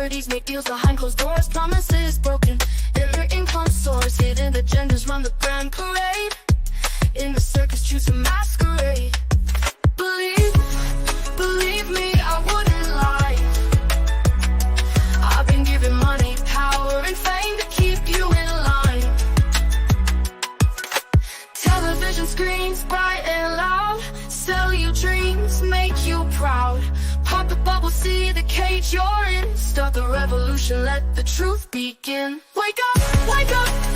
celebrities make deals behind closed doors, promises broken. And their income soars, hidden agendas run the grand parade. In the circus, choose a masquerade. Believe me, I wouldn't lie. I've been given money, power, and fame to keep you in line. Television screens bright and loud, sell you dreams, make you proud. Pop the bubble, see the cage you're in. Start the revolution, let the truth begin. Wake up,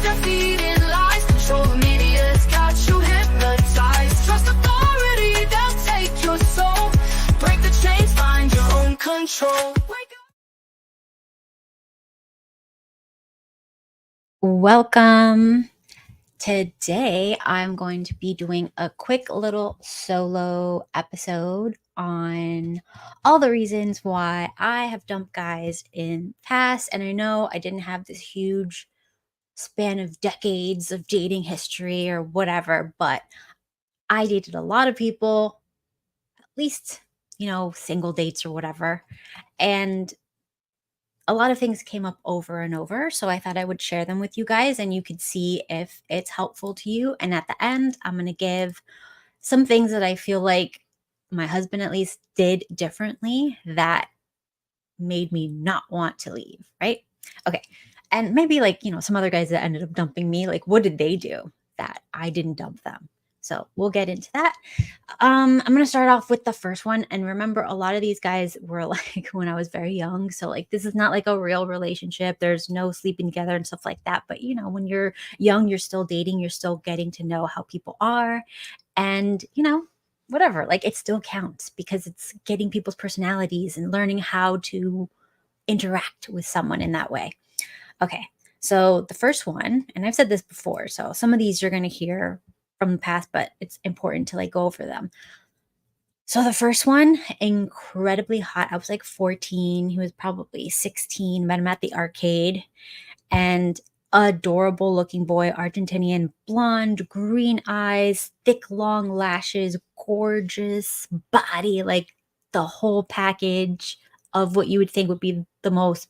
they're feeding lies. Control the media's got you hypnotized. Trust authority, they'll take your soul. Break the chains, find your own control. Wake up. Welcome. Today, I'm going to be doing a quick little solo episode on all the reasons why I have dumped guys in the past. And I know I didn't have this huge span of decades of dating history or whatever, but I dated a lot of people, at least, single dates or whatever. And a lot of things came up over and over, so I thought I would share them with you guys and you could see if it's helpful to you. And at the end, I'm going to give some things that I feel like my husband at least did differently that made me not want to leave, right? Okay. And maybe some other guys that ended up dumping me, what did they do that I didn't dump them? So we'll get into that. I'm going to start off with the first one. And remember, a lot of these guys were when I was very young. So this is not like a real relationship. There's no sleeping together and stuff like that. But when you're young, you're still dating, you're still getting to know how people are. And, whatever, it still counts because it's getting people's personalities and learning how to interact with someone in that way. Okay. So the first one, and I've said this before, so some of these you're going to hear from the past, but it's important to go over them. So the first one, incredibly hot. I was 14. He was probably 16. Met him at the arcade, and adorable looking boy, Argentinian, blonde, green eyes, thick, long lashes, gorgeous body, the whole package of what you would think would be the most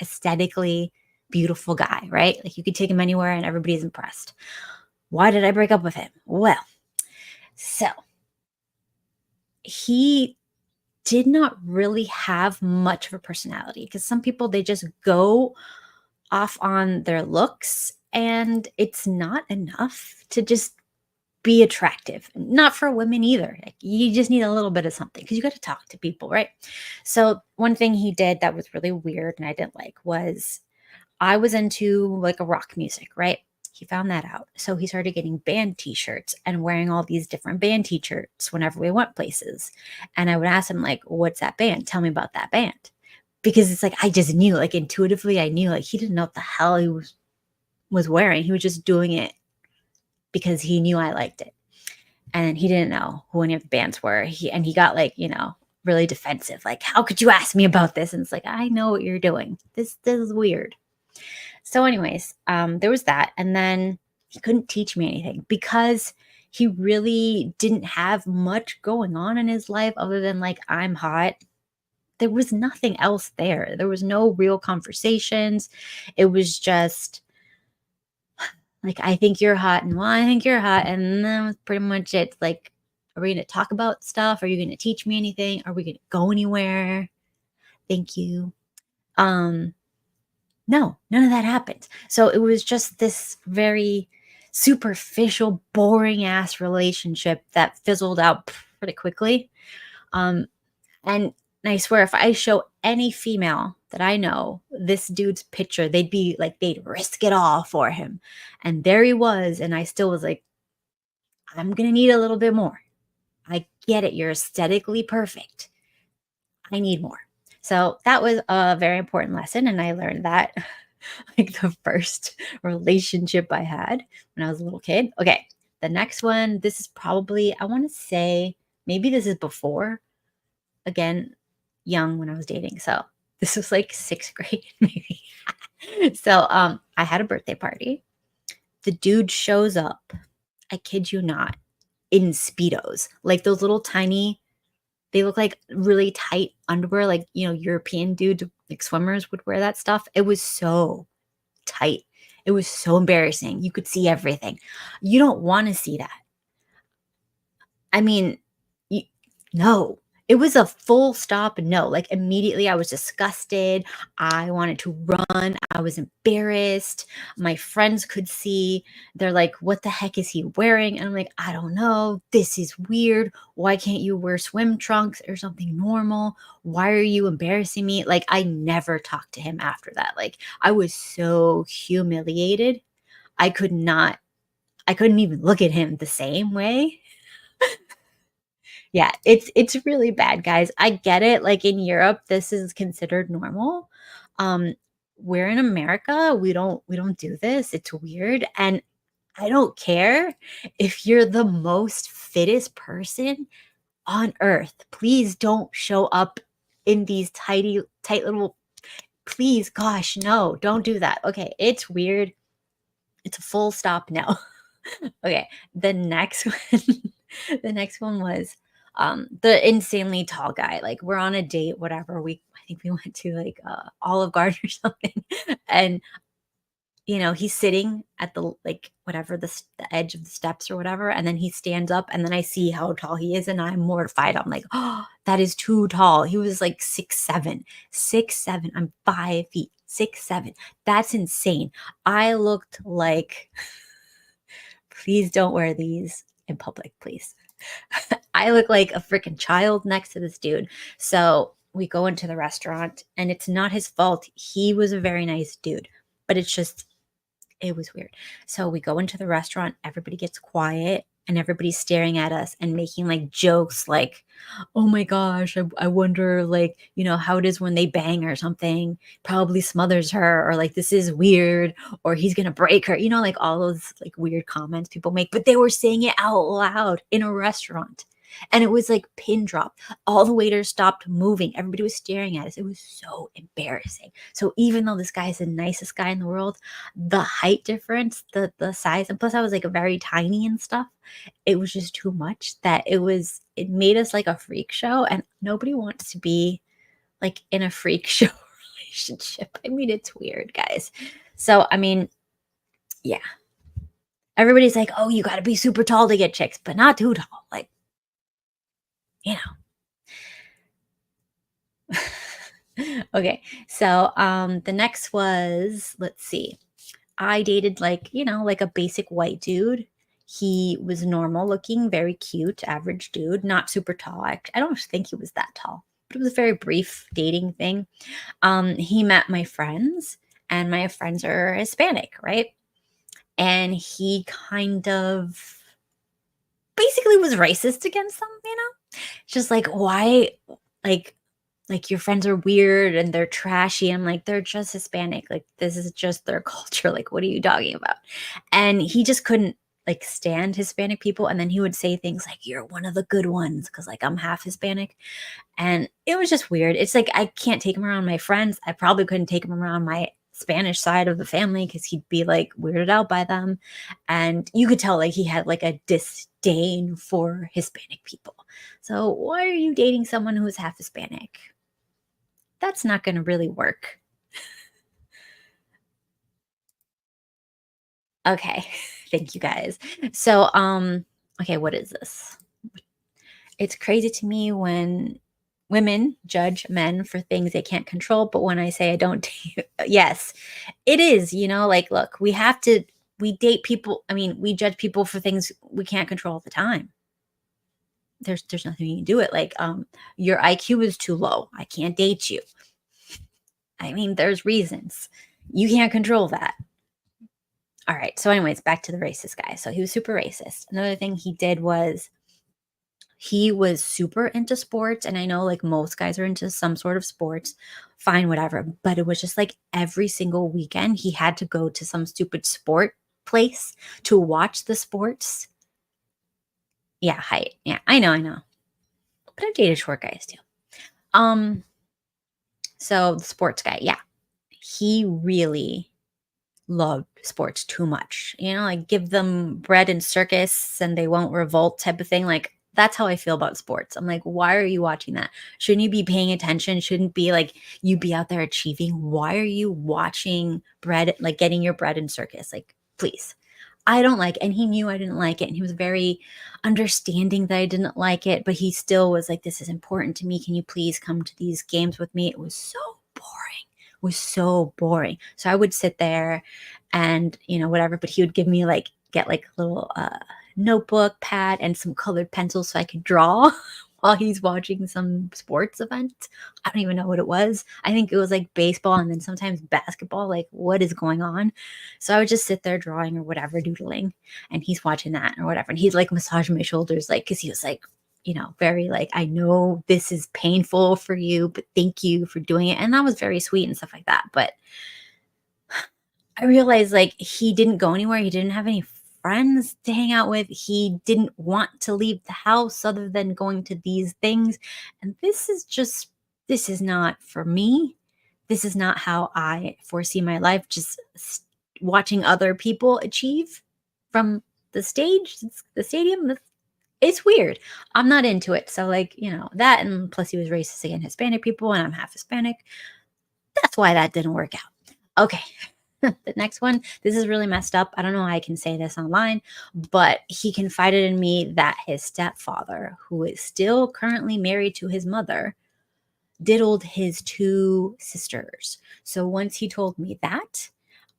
aesthetically beautiful guy, right? You could take him anywhere and everybody's impressed. Why did I break up with him? Well, so he did not really have much of a personality because some people, they just go off on their looks and it's not enough to just be attractive. Not for women either. You just need a little bit of something because you got to talk to people, right? So one thing he did that was really weird and I didn't like was I was into a rock music, right? He found that out. So he started getting band t-shirts and wearing all these different band t-shirts whenever we went places. And I would ask him, what's that band? Tell me about that band. Because it's I just knew, intuitively, I knew, he didn't know what the hell he was wearing. He was just doing it because he knew I liked it. And he didn't know who any of the bands were. He got really defensive. How could you ask me about this? And it's I know what you're doing. This is weird. So anyways, there was that. And then he couldn't teach me anything because he really didn't have much going on in his life other than I'm hot. There was nothing else there. There was no real conversations. It was just I think you're hot and well, I think you're hot. And that was pretty much it. Are we going to talk about stuff? Are you going to teach me anything? Are we going to go anywhere? Thank you. No, none of that happened. So it was just this very superficial, boring ass relationship that fizzled out pretty quickly. And I swear, if I show any female that I know this dude's picture, they'd be they'd risk it all for him. And there he was. And I still was I'm going to need a little bit more. I get it. You're aesthetically perfect. I need more. So that was a very important lesson. And I learned that the first relationship I had when I was a little kid. Okay. The next one, this is probably, I want to say, maybe this is before, again, young when I was dating. So this was 6th grade, maybe. So I had a birthday party. The dude shows up, I kid you not, in Speedos, those little tiny, they look like really tight underwear, European dudes like swimmers would wear that stuff. It was so tight. It was so embarrassing. You could see everything. You don't want to see that. I mean, you, no, it was a full stop no. Like immediately I was disgusted. I wanted to run. I was embarrassed. My friends could see. They're like, what the heck is he wearing? And I'm like, I don't know. This is weird. Why can't you wear swim trunks or something normal? Why are you embarrassing me? Like, I never talked to him after that. Like, I was so humiliated. I couldn't even look at him the same way. Yeah, it's really bad, guys. I get it. Like in Europe, this is considered normal. Um, we're in America. We don't do this. It's weird. And I don't care if you're the most fittest person on earth. Please don't show up in these tight little, please, gosh, no, don't do that. Okay, it's weird. It's a full stop no. Okay, the next one, the next one was the insanely tall guy. Like we're on a date, whatever. I think we went to like Olive Garden or something, and he's sitting at the like whatever the edge of the steps or whatever, and then he stands up, and then I see how tall he is, and I'm mortified. I'm like, oh, that is too tall. He was like 6'7", 6'7". I'm 5 feet, 6'7". That's insane. I looked like. Please don't wear these in public, please. I look like a freaking child next to this dude. So we go into the restaurant, and it's not his fault. He was a very nice dude, but it was weird. So we go into the restaurant, everybody gets quiet, and everybody's staring at us and making like jokes like, oh my gosh, I wonder like, how it is when they bang or something, probably smothers her, or like this is weird, or he's gonna break her, like all those like weird comments people make, but they were saying it out loud in a restaurant. And it was like pin drop. All the waiters stopped moving. Everybody was staring at us. It was so embarrassing. So even though this guy is the nicest guy in the world, the height difference, the size, and plus I was like very tiny and stuff, it was just too much that it made us like a freak show, and nobody wants to be like in a freak show relationship. I mean, it's weird, guys. So, I mean, yeah. Everybody's like, oh, you got to be super tall to get chicks, but not too tall. Like, you know. Okay. So, the next was, let's see. I dated like a basic white dude. He was normal looking, very cute, average dude, not super tall. I don't think he was that tall, but it was a very brief dating thing. He met my friends, and my friends are Hispanic, right? And he kind of basically was racist against them. Just like, why, like, your friends are weird and they're trashy. I'm like, they're just Hispanic. Like, this is just their culture. Like, what are you talking about? And he just couldn't like stand Hispanic people. And then he would say things like, you're one of the good ones, because like I'm half Hispanic. And it was just weird. It's like I can't take him around my friends. I probably couldn't take him around my Spanish side of the family, because he'd be like weirded out by them. And you could tell like he had like a disdain for Hispanic people. So why are you dating someone who is half Hispanic? That's not going to really work. Okay. Thank you, guys. So, okay, what is this? It's crazy to me when women judge men for things they can't control, but when I say I don't, yes, it is, like, look, we date people. I mean, we judge people for things we can't control all the time. There's nothing you can do it. Like, your IQ is too low. I can't date you. I mean, there's reasons. You can't control that. All right. So, anyways, back to the racist guy. So he was super racist. Another thing he did was he was super into sports. And I know like most guys are into some sort of sports, fine, whatever. But it was just like every single weekend he had to go to some stupid sport place to watch the sports. Yeah, height. Yeah, I know. But I've dated short guys too. So the sports guy, yeah. He really loved sports too much. Like give them bread and circus and they won't revolt type of thing. Like That's how I feel about sports. I'm like, why are you watching that? Shouldn't you be paying attention? Shouldn't be like you be out there achieving? Why are you watching bread, like getting your bread in circus? Like, please. I don't like, and he knew I didn't like it. And he was very understanding that I didn't like it, but he still was like, this is important to me. Can you please come to these games with me? It was so boring. It was so boring. So I would sit there and, whatever, but he would give me get like a little notebook, pad, and some colored pencils so I could draw while he's watching some sports event. I don't even know what it was. I think it was like baseball and then sometimes basketball. Like, what is going on? So I would just sit there drawing or whatever, doodling, and he's watching that or whatever. And he's like massaging my shoulders, like, because he was like, very like, I know this is painful for you, but thank you for doing it. And that was very sweet and stuff like that. But I realized like he didn't go anywhere. He didn't have any friends to hang out with. He didn't want to leave the house other than going to these things. And this is not for me. This is not how I foresee my life. Just watching other people achieve from the stage, the stadium. It's weird. I'm not into it. So that, and plus he was racist against Hispanic people and I'm half Hispanic. That's why that didn't work out. Okay. The next one, this is really messed up. I don't know how I can say this online, but he confided in me that his stepfather, who is still currently married to his mother, diddled his 2 sisters. So once he told me that,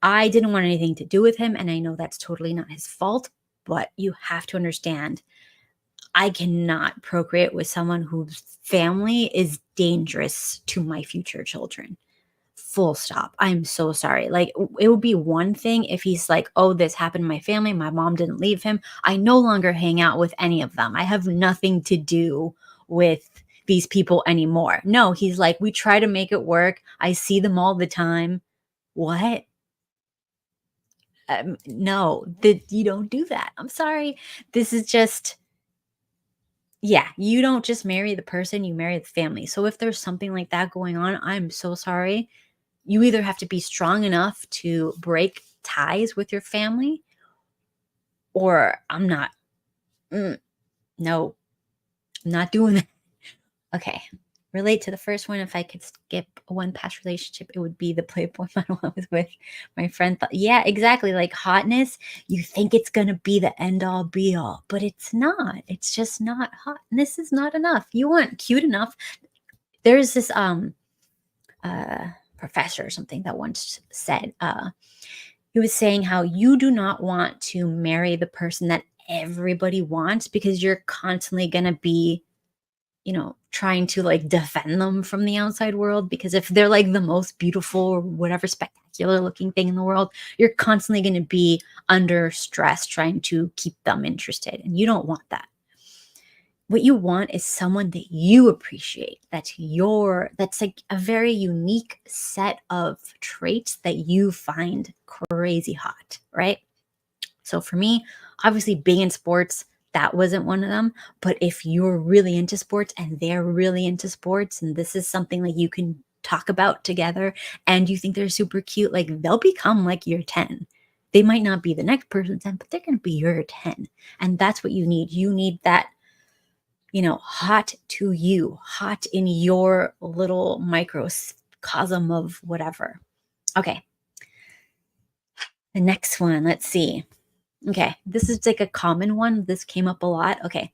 I didn't want anything to do with him. And I know that's totally not his fault, but you have to understand, I cannot procreate with someone whose family is dangerous to my future children. Full stop. I'm so sorry. Like, it would be one thing if he's like, oh, this happened in my family. My mom didn't leave him. I no longer hang out with any of them. I have nothing to do with these people anymore. No, he's like, we try to make it work. I see them all the time. What? No, you don't do that. I'm sorry. This is just, yeah, you don't just marry the person, you marry the family. So if there's something like that going on, I'm so sorry. You either have to be strong enough to break ties with your family, or I'm not. No, I'm not doing that. Okay. Relate to the first one. If I could skip one past relationship, it would be the Playboy model I was with. My friend thought, yeah, exactly. Like hotness, you think it's going to be the end all be all, but it's not. It's just not hot. And this is not enough. You weren't cute enough. There's this professor or something that once said, he was saying how you do not want to marry the person that everybody wants because you're constantly going to be, trying to like defend them from the outside world. Because if they're like the most beautiful or whatever spectacular looking thing in the world, you're constantly going to be under stress trying to keep them interested. And you don't want that. What you want is someone that you appreciate. That's like a very unique set of traits that you find crazy hot, right? So for me, obviously being in sports, that wasn't one of them. But if you're really into sports and they're really into sports, and this is something like you can talk about together and you think they're super cute, like they'll become like your 10. They might not be the next person's 10, but they're going to be your 10. And that's what you need. You need that, hot to you, hot in your little microcosm of whatever. Okay. The next one, let's see. Okay. This is like a common one. This came up a lot. Okay.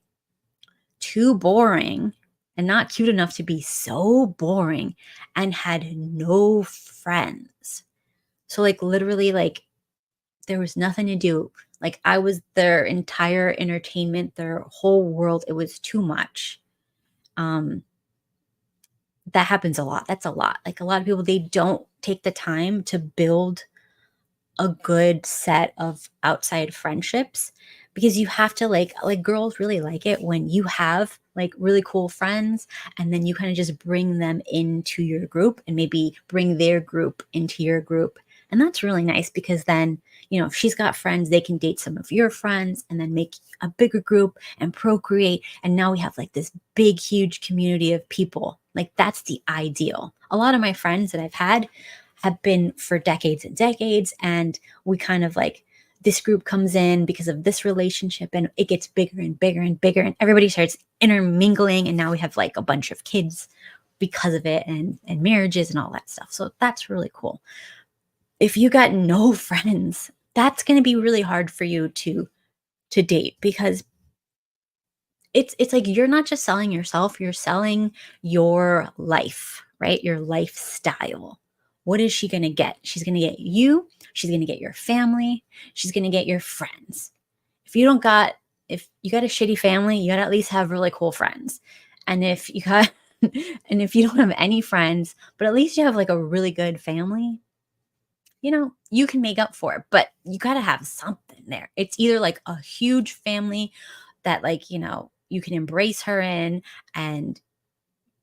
Too boring and not cute enough to be so boring and had no friends. So like literally like there was nothing to do. Like I was their entire entertainment, their whole world. It was too much. That happens a lot. That's a lot. Like a lot of people, they don't take the time to build a good set of outside friendships, because you have to like girls really like it when you have like really cool friends and then you kind of just bring them into your group and maybe bring their group into your group. And that's really nice because then, if she's got friends, they can date some of your friends and then make a bigger group and procreate. And now we have like this big, huge community of people. Like that's the ideal. A lot of my friends that I've had have been for decades and decades. And we kind of like this group comes in because of this relationship, and it gets bigger and bigger and bigger, and everybody starts intermingling, and now we have like a bunch of kids because of it, and marriages and all that stuff. So that's really cool. If you got no friends, that's going to be really hard for you to date, because it's like you're not just selling yourself, you're selling your life, right? Your lifestyle. What is she going to get? She's going to get you, she's going to get your family, she's going to get your friends. If you got a shitty family, you got to at least have really cool friends. And if you got and if you don't have any friends, but at least you have like a really good family, you can make up for it, but you got to have something there. It's either like a huge family that like, you can embrace her in, and,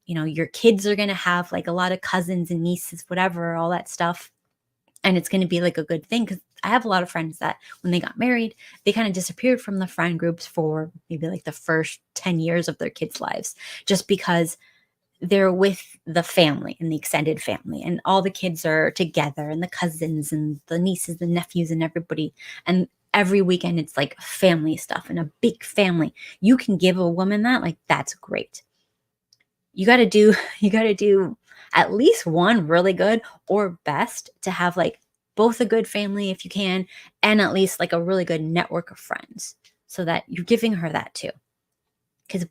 your kids are going to have like a lot of cousins and nieces, whatever, all that stuff. And it's going to be like a good thing, because I have a lot of friends that when they got married, they kind of disappeared from the friend groups for maybe like the first 10 years of their kids' lives, just because they're with the family and the extended family, and all the kids are together, and the cousins and the nieces, the nephews, and everybody. And every weekend it's like family stuff and a big family. You can give a woman that, like, that's great. You got to do at least one really good, or best to have like both a good family if you can, and at least like a really good network of friends, so that you're giving her that too. Because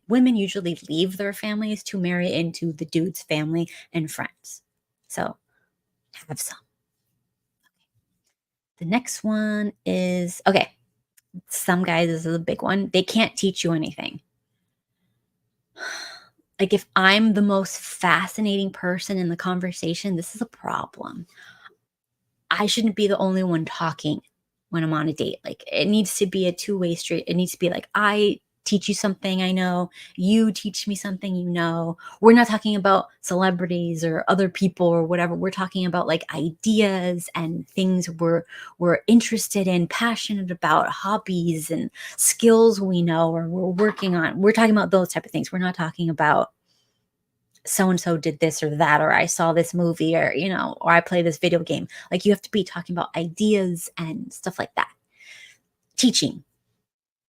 women usually leave their families to marry into the dude's family and friends. So have some. The next one is, okay, some guys, this is a big one. They can't teach you anything. Like, if I'm the most fascinating person in the conversation, this is a problem. I shouldn't be the only one talking when I'm on a date. Like, it needs to be a two-way street. It needs to be like, I teach you something I know, you teach me something you know. We're not talking about celebrities or other people or whatever. We're talking about like ideas and things we're interested in, passionate about, hobbies and skills we know or we're working on. We're talking about those type of things. We're not talking about so-and-so did this or that, or I saw this movie, or, or I play this video game. Like, you have to be talking about ideas and stuff like that. Teaching.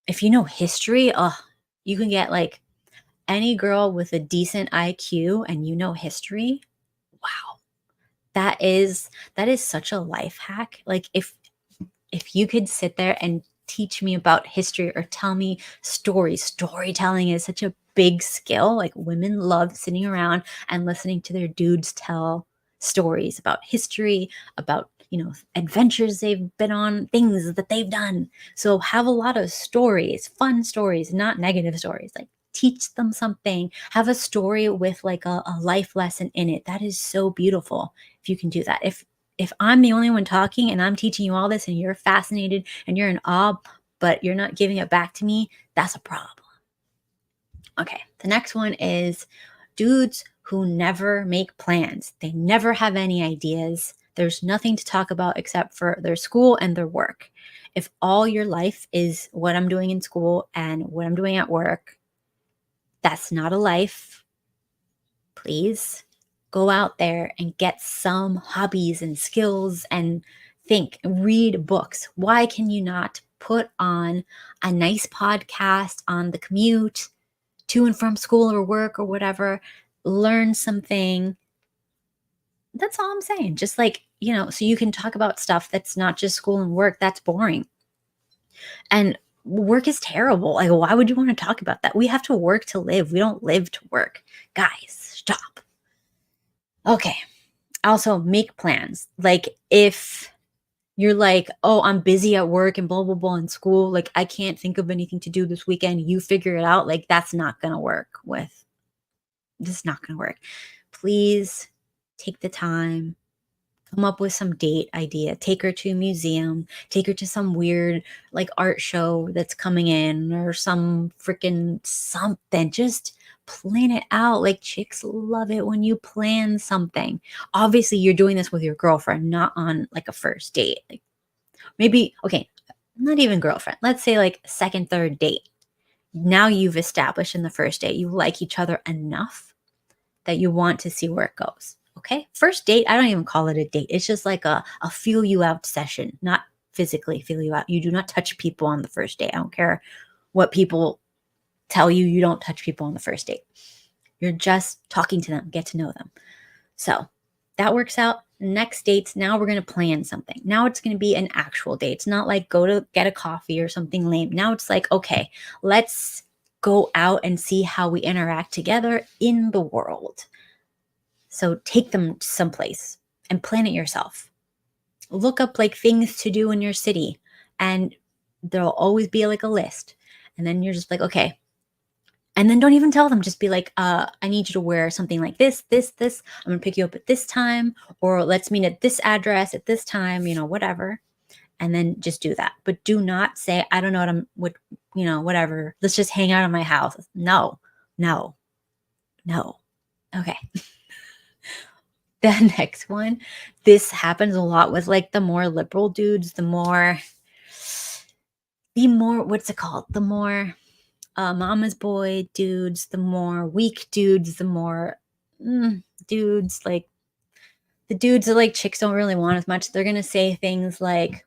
If you know history, you can get like any girl with a decent IQ and history. Wow. That is such a life hack. Like, if you could sit there and teach me about history or tell me storytelling is such a big skill. Like, women love sitting around and listening to their dudes tell stories about history, about adventures they've been on, things that they've done. So have a lot of stories, fun stories, not negative stories. Like, teach them something. Have a story with like a life lesson in it. That is so beautiful if you can do that. If I'm the only one talking and I'm teaching you all this and you're fascinated and you're in awe, but you're not giving it back to me, that's a problem. Okay, the next one is dudes who never make plans. They never have any ideas. There's nothing to talk about except for their school and their work. If all your life is what I'm doing in school and what I'm doing at work, that's not a life. Please go out there and get some hobbies and skills and read books. Why can you not put on a nice podcast on the commute to and from school or work or whatever? Learn something. That's all I'm saying. Just like, so you can talk about stuff that's not just school and work. That's boring. And work is terrible. Like, why would you want to talk about that? We have to work to live. We don't live to work. Guys, stop. Okay. Also, make plans. Like, if you're like, oh, I'm busy at work and blah, blah, blah in school, like, I can't think of anything to do this weekend, you figure it out. Like, that's not going to work this is not going to work. Please take the time, come up with some date idea, take her to a museum, take her to some weird like art show that's coming in, or some freaking something. Just plan it out. Like, chicks love it when you plan something. Obviously, you're doing this with your girlfriend, not on like a first date. Like, maybe, okay, not even girlfriend. Let's say like second, third date. Now you've established in the first date you like each other enough that you want to see where it goes. Okay. First date, I don't even call it a date. It's just like a feel you out session, not physically feel you out. You do not touch people on the first date. I don't care what people tell you. You don't touch people on the first date. You're just talking to them, get to know them. So that works out. Next dates, now we're going to plan something. Now it's going to be an actual date. It's not like go to get a coffee or something lame. Now it's like, okay, let's go out and see how we interact together in the world. So take them someplace and plan it yourself. Look up like things to do in your city, and there'll always be like a list. And then you're just like, okay. And then don't even tell them. Just be like, I need you to wear something like this. I'm going to pick you up at this time, or let's meet at this address at this time, whatever. And then just do that. But do not say, I don't know whatever. Let's just hang out at my house. No. Okay. The next one, this happens a lot with like the more liberal dudes, the more, what's it called? The more mama's boy dudes, the more weak dudes, the more dudes, like the dudes that like chicks don't really want as much. They're going to say things like,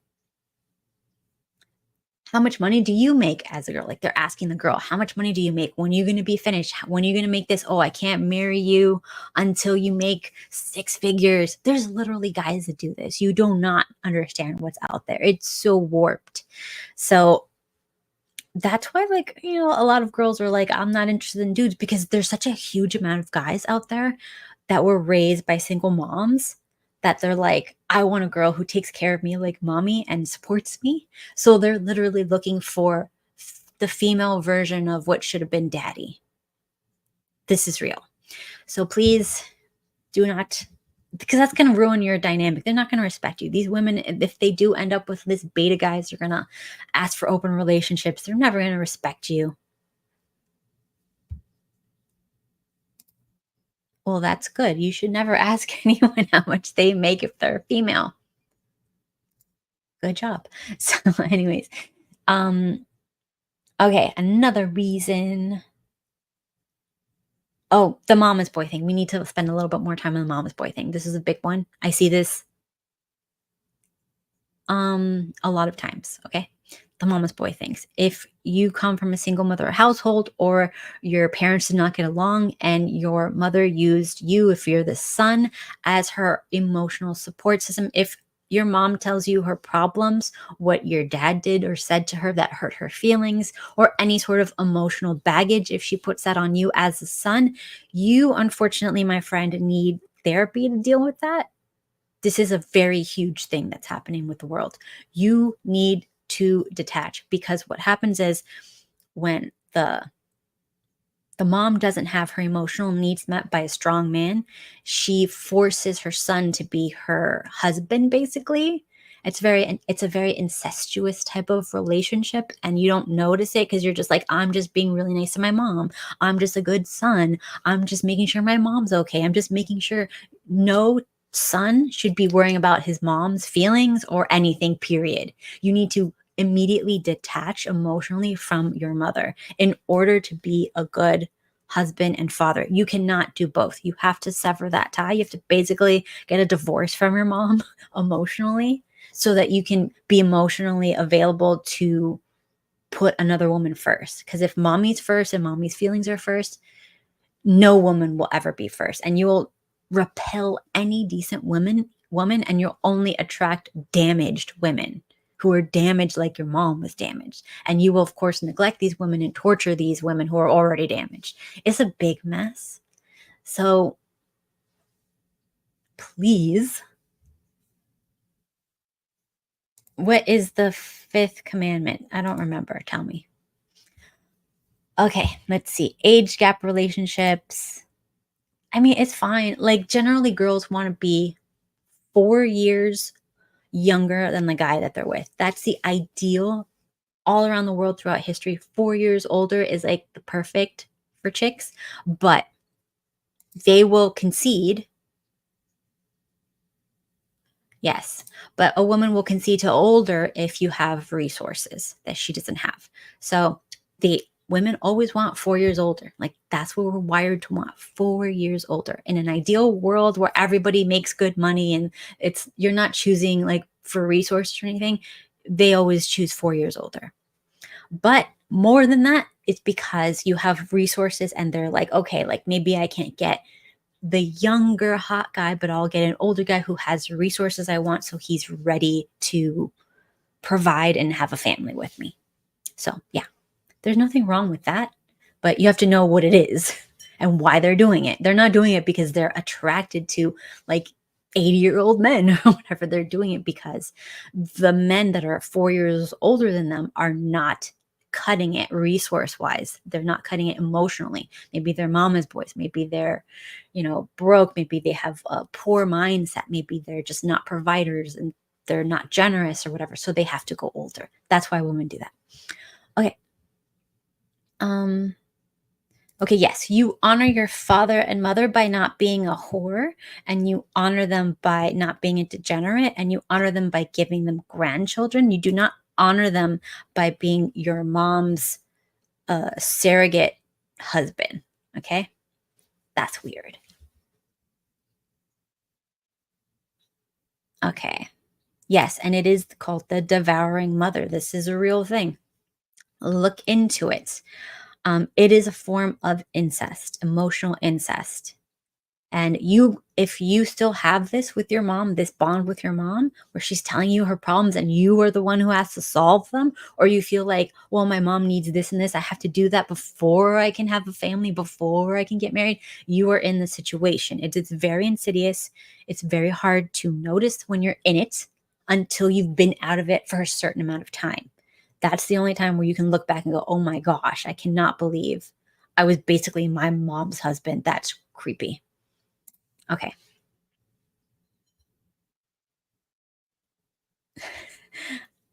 how much money do you make as a girl? Like they're asking the girl, how much money do you make? When are you going to be finished? When are you going to make this? Oh, I can't marry you until you make 6 figures. There's literally guys that do this. You do not understand what's out there. It's so warped. So that's why, like, a lot of girls are like, I'm not interested in dudes, because there's such a huge amount of guys out there that were raised by single moms that they're like, I want a girl who takes care of me like mommy and supports me. So they're literally looking for the female version of what should have been daddy. This is real. So please do not, because that's going to ruin your dynamic. They're not going to respect you. These women, if they do end up with this beta guys, they're going to ask for open relationships. They're never going to respect you. Well, that's good. You should never ask anyone how much they make if they're female. Good job. So anyways, okay, another reason. Oh, the mama's boy thing. We need to spend a little bit more time on the mama's boy thing. This is a big one. I see this a lot of times, okay? The mama's boy things. If you come from a single mother household, or your parents did not get along and your mother used you, if you're the son, as her emotional support system, if your mom tells you her problems, what your dad did or said to her that hurt her feelings, or any sort of emotional baggage, if she puts that on you as a son, you, unfortunately, my friend, need therapy to deal with that. This is a very huge thing that's happening with the world. You need to detach, because what happens is when the mom doesn't have her emotional needs met by a strong man, she forces her son to be her husband, basically. It's a very incestuous type of relationship, and you don't notice it because you're just like, I'm just being really nice to my mom. I'm just a good son. I'm just making sure my mom's okay. I'm just making sure. No son should be worrying about his mom's feelings or anything, period. You need to immediately detach emotionally from your mother in order to be a good husband and father. You cannot do both. You have to sever that tie. You have to basically get a divorce from your mom emotionally, so that you can be emotionally available to put another woman first. Because if mommy's first and mommy's feelings are first, no woman will ever be first, and you will repel any decent woman, and you'll only attract damaged women who are damaged like your mom was damaged. And you will, of course, neglect these women and torture these women who are already damaged. It's a big mess. So please, what is the 5th commandment? I don't remember. Tell me. Okay, let's see. Age gap relationships. I mean, it's fine. Like, generally, girls want to be 4 years younger than the guy that they're with. That's the ideal all around the world throughout history. 4 years older is like the perfect for chicks, but they will concede. Yes, but a woman will concede to older if you have resources that she doesn't have. So the women always want 4 years older. Like, that's what we're wired to want, 4 years older. In an ideal world where everybody makes good money and you're not choosing like for resources or anything, they always choose 4 years older. But more than that, it's because you have resources and they're like, okay, like maybe I can't get the younger hot guy, but I'll get an older guy who has the resources I want, so he's ready to provide and have a family with me. So yeah, there's nothing wrong with that, but you have to know what it is and why they're doing it. They're not doing it because they're attracted to like 80-year-old men or whatever. They're doing it because the men that are 4 years older than them are not cutting it resource wise. They're not cutting it emotionally. Maybe they're mama's boys. Maybe they're, broke. Maybe they have a poor mindset. Maybe they're just not providers and they're not generous or whatever. So they have to go older. That's why women do that. Okay. Okay, yes, you honor your father and mother by not being a whore, and you honor them by not being a degenerate, and you honor them by giving them grandchildren. You do not honor them by being your mom's surrogate husband. Okay? That's weird. Okay. Yes, and it is called the devouring mother. This is a real thing. Look into it. It is a form of incest, emotional incest. And if you still have this with your mom, this bond with your mom, where she's telling you her problems and you are the one who has to solve them, or you feel like, well, my mom needs this and this, I have to do that before I can have a family, before I can get married, you are in the situation. It's very insidious. It's very hard to notice when you're in it until you've been out of it for a certain amount of time. That's the only time where you can look back and go, oh my gosh, I cannot believe I was basically my mom's husband. That's creepy. Okay.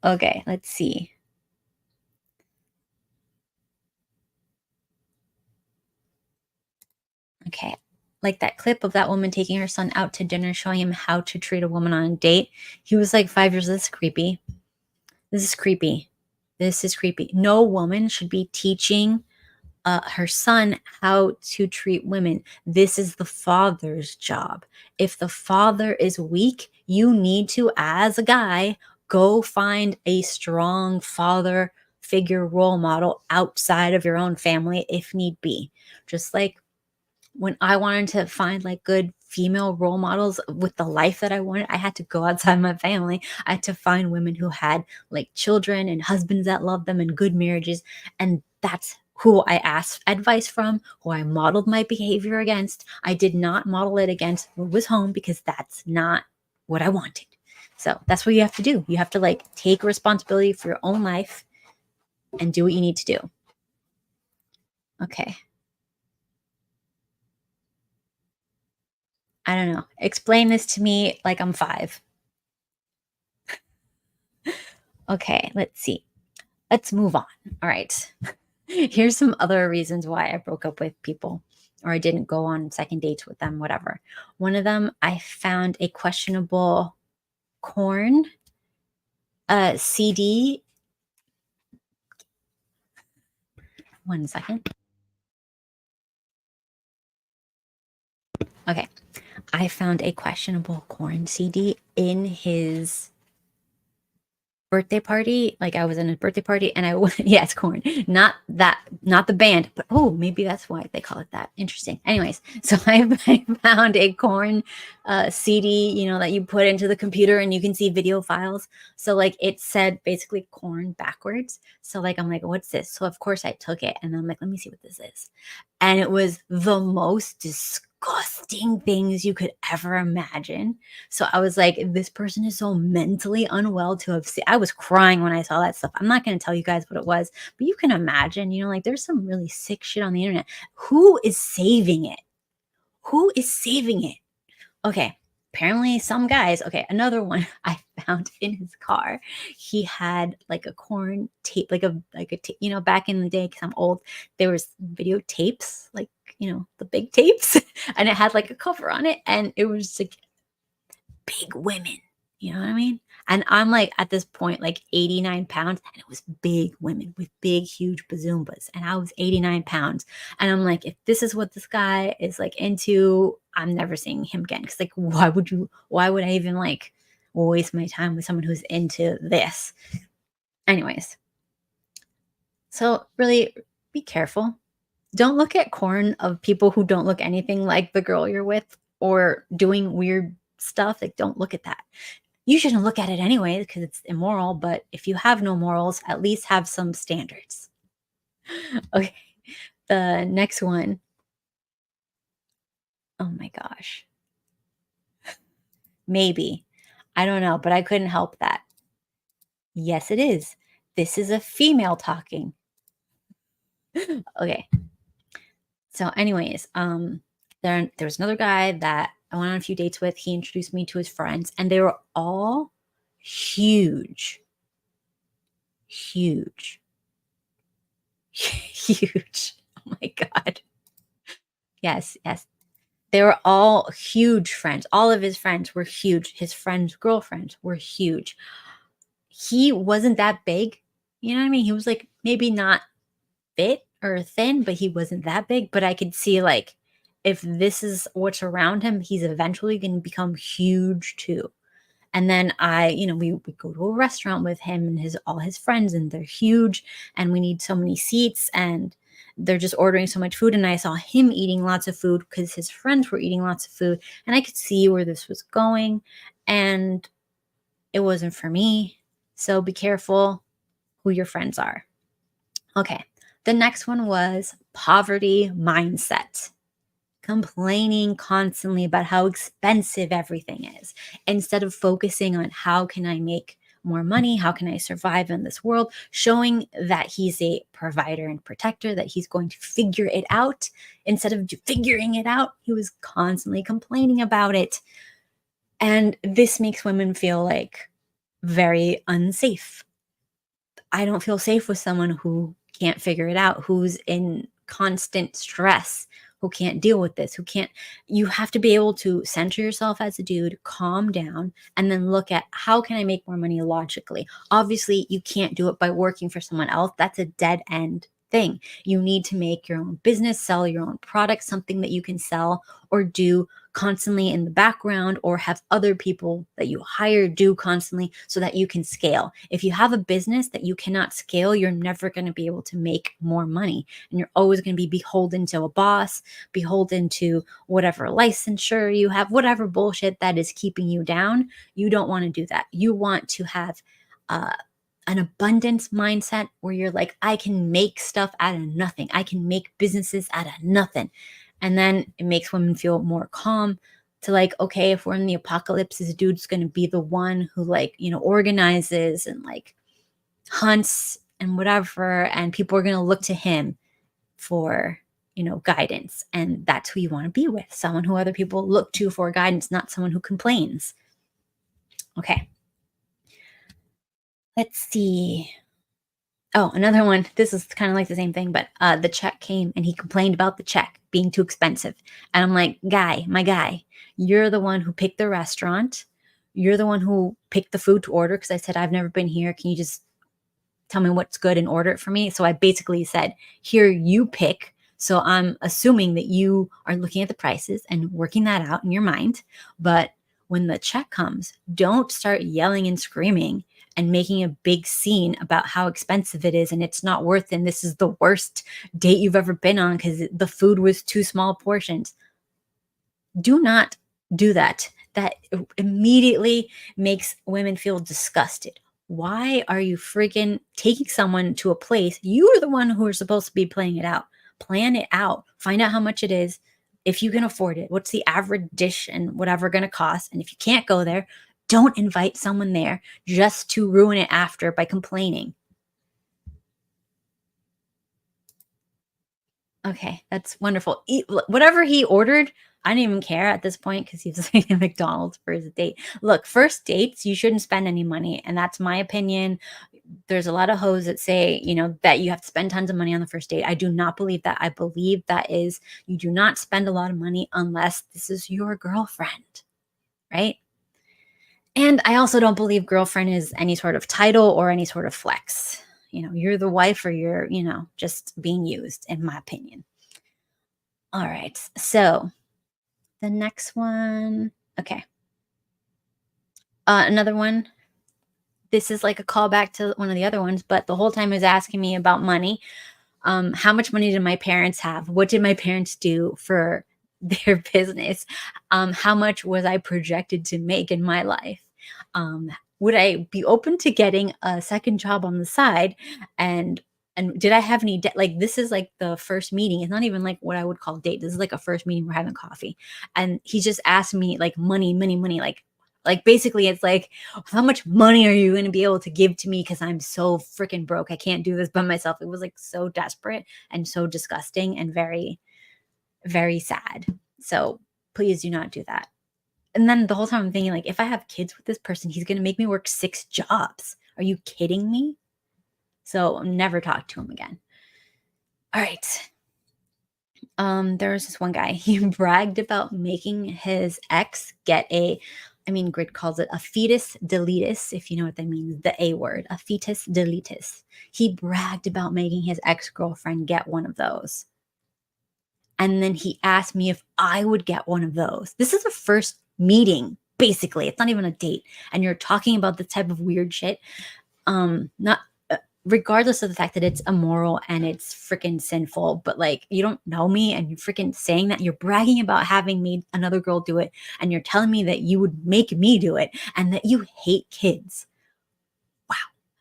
Okay, let's see. Okay. Like that clip of that woman taking her son out to dinner, showing him how to treat a woman on a date. He was like 5 years. This is creepy. This is creepy. This is creepy. No woman should be teaching her son how to treat women. This is the father's job. If the father is weak, you need to, as a guy, go find a strong father figure role model outside of your own family if need be. Just like when I wanted to find like good female role models with the life that I wanted, I had to go outside my family. I had to find women who had like children and husbands that loved them and good marriages. And that's who I asked advice from, who I modeled my behavior against. I did not model it against who was home because that's not what I wanted. So that's what you have to do. You have to like take responsibility for your own life and do what you need to do. Okay. I don't know. Explain this to me like I'm 5. Okay, let's see. Let's move on. All right. Here's some other reasons why I broke up with people or I didn't go on second dates with them, whatever. One of them, I found a questionable corn CD. One second. Okay. I found a questionable corn CD in his birthday party. Like I was in a birthday party and I went, yeah, it's corn. Not the band, but oh, maybe that's why they call it that. Interesting. Anyways, so I found a corn CD, that you put into the computer and you can see video files. So like it said basically corn backwards. So like I'm like, what's this? So of course I took it and I'm like, let me see what this is. And it was the most disgusting things you could ever imagine. So I was like, this person is so mentally unwell to have seen. I was crying when I saw that stuff. I'm not going to tell you guys what it was, but you can imagine, like there's some really sick shit on the internet. Who is saving it? Who is saving it? Okay. Apparently some guys, okay, another one I found in his car, he had like a corn tape, back in the day, because I'm old, there was videotapes, like, the big tapes, and it had like a cover on it, and it was like big women, you know what I mean? And I'm like, at this point, like 89 pounds, and it was big women with big, huge bazoombas. And I was 89 pounds. And I'm like, if this is what this guy is like into, I'm never seeing him again. Cause like, why would I even like, waste my time with someone who's into this. Anyways, so really be careful. Don't look at corn of people who don't look anything like the girl you're with or doing weird stuff. Like, don't look at that. You shouldn't look at it anyway because it's immoral. But if you have no morals, at least have some standards. Okay. The next one. Oh my gosh. Maybe. I don't know, but I couldn't help that. Yes, it is. This is a female talking. Okay. So, anyways, there was another guy that I went on a few dates with. He introduced me to his friends, and they were all huge, huge, huge. Oh my God. Yes, yes. They were all huge friends. All of his friends were huge. His friends' girlfriends were huge. He wasn't that big. You know what I mean? He was like maybe not fit or thin, but he wasn't that big. But I could see like if this is what's around him, he's eventually going to become huge too. And then we go to a restaurant with him and all his friends, and they're huge, and we need so many seats, and they're just ordering so much food. And I saw him eating lots of food because his friends were eating lots of food, and I could see where this was going, and it wasn't for me. So be careful who your friends are. Okay. The next one was poverty mindset. Complaining constantly about how expensive everything is instead of focusing on how can I make more money, how can I survive in this world, showing that he's a provider and protector, that he's going to figure it out. Instead of figuring it out, he was constantly complaining about it. And this makes women feel like very unsafe. I don't feel safe with someone who can't figure it out, who's in constant stress, who can't deal with this, you have to be able to center yourself as a dude, calm down, and then look at how can I make more money logically. Obviously, you can't do it by working for someone else. That's a dead end thing. You need to make your own business, sell your own product, something that you can sell or do constantly in the background, or have other people that you hire do constantly so that you can scale. If you have a business that you cannot scale, you're never going to be able to make more money, and you're always going to be beholden to a boss, beholden to whatever licensure you have, whatever bullshit that is keeping you down. You don't want to do that. You want to have an abundance mindset where you're like, I can make stuff out of nothing. I can make businesses out of nothing. And then it makes women feel more calm to like, okay, if we're in the apocalypse, this dude's going to be the one who organizes and like hunts and whatever. And people are going to look to him for, guidance. And that's who you want to be with. Someone who other people look to for guidance, not someone who complains. Okay. Let's see. Oh, another one. This is kind of like the same thing, but the check came and he complained about the check being too expensive. And I'm like, my guy, you're the one who picked the restaurant. You're the one who picked the food to order because I said, I've never been here. Can you just tell me what's good and order it for me? So I basically said, here, you pick. So I'm assuming that you are looking at the prices and working that out in your mind. But when the check comes, don't start yelling and screaming and making a big scene about how expensive it is and it's not worth it. And this is the worst date you've ever been on because the food was too small portions. Do not do that. That immediately makes women feel disgusted. Why are you freaking taking someone to a place? You are the one who are supposed to be playing it out. Plan it out. Find out how much it is. If you can afford it, what's the average dish and whatever going to cost? And if you can't go there, don't invite someone there just to ruin it after by complaining. Okay, that's wonderful. Whatever he ordered, I didn't even care at this point because he was eating McDonald's for his date. Look, first dates, you shouldn't spend any money. And that's my opinion. There's a lot of hoes that say, that you have to spend tons of money on the first date. I do not believe that. I believe that is, you do not spend a lot of money unless this is your girlfriend, right? And I also don't believe girlfriend is any sort of title or any sort of flex. You're the wife or you're, just being used, in my opinion. All right. So the next one. Okay. Another one. This is like a callback to one of the other ones, but the whole time he was asking me about money. How much money did my parents have? What did my parents do for their business? How much was I projected to make in my life? Would I be open to getting a second job on the side? And did I have any debt? Like, this is like the first meeting. It's not even like what I would call date. This is like a first meeting. We're having coffee, and he just asked me like money, money, money. Like basically, it's like, how much money are you going to be able to give to me? Because I'm so freaking broke. I can't do this by myself. It was like so desperate and so disgusting and very, very sad. So please do not do that. And then the whole time I'm thinking, like, if I have kids with this person, he's going to make me work 6 jobs. Are you kidding me? So never talk to him again. All right. There was this one guy. He bragged about making his ex get Grid calls it a fetus deletus, if you know what that means, the A word, a fetus deletus. He bragged about making his ex-girlfriend get one of those. And then he asked me if I would get one of those. This is a first meeting, basically. It's not even a date. And you're talking about this type of weird shit. Not regardless of the fact that it's immoral and it's freaking sinful, but like, you don't know me and you're freaking saying that, you're bragging about having made another girl do it, and you're telling me that you would make me do it and that you hate kids. Wow.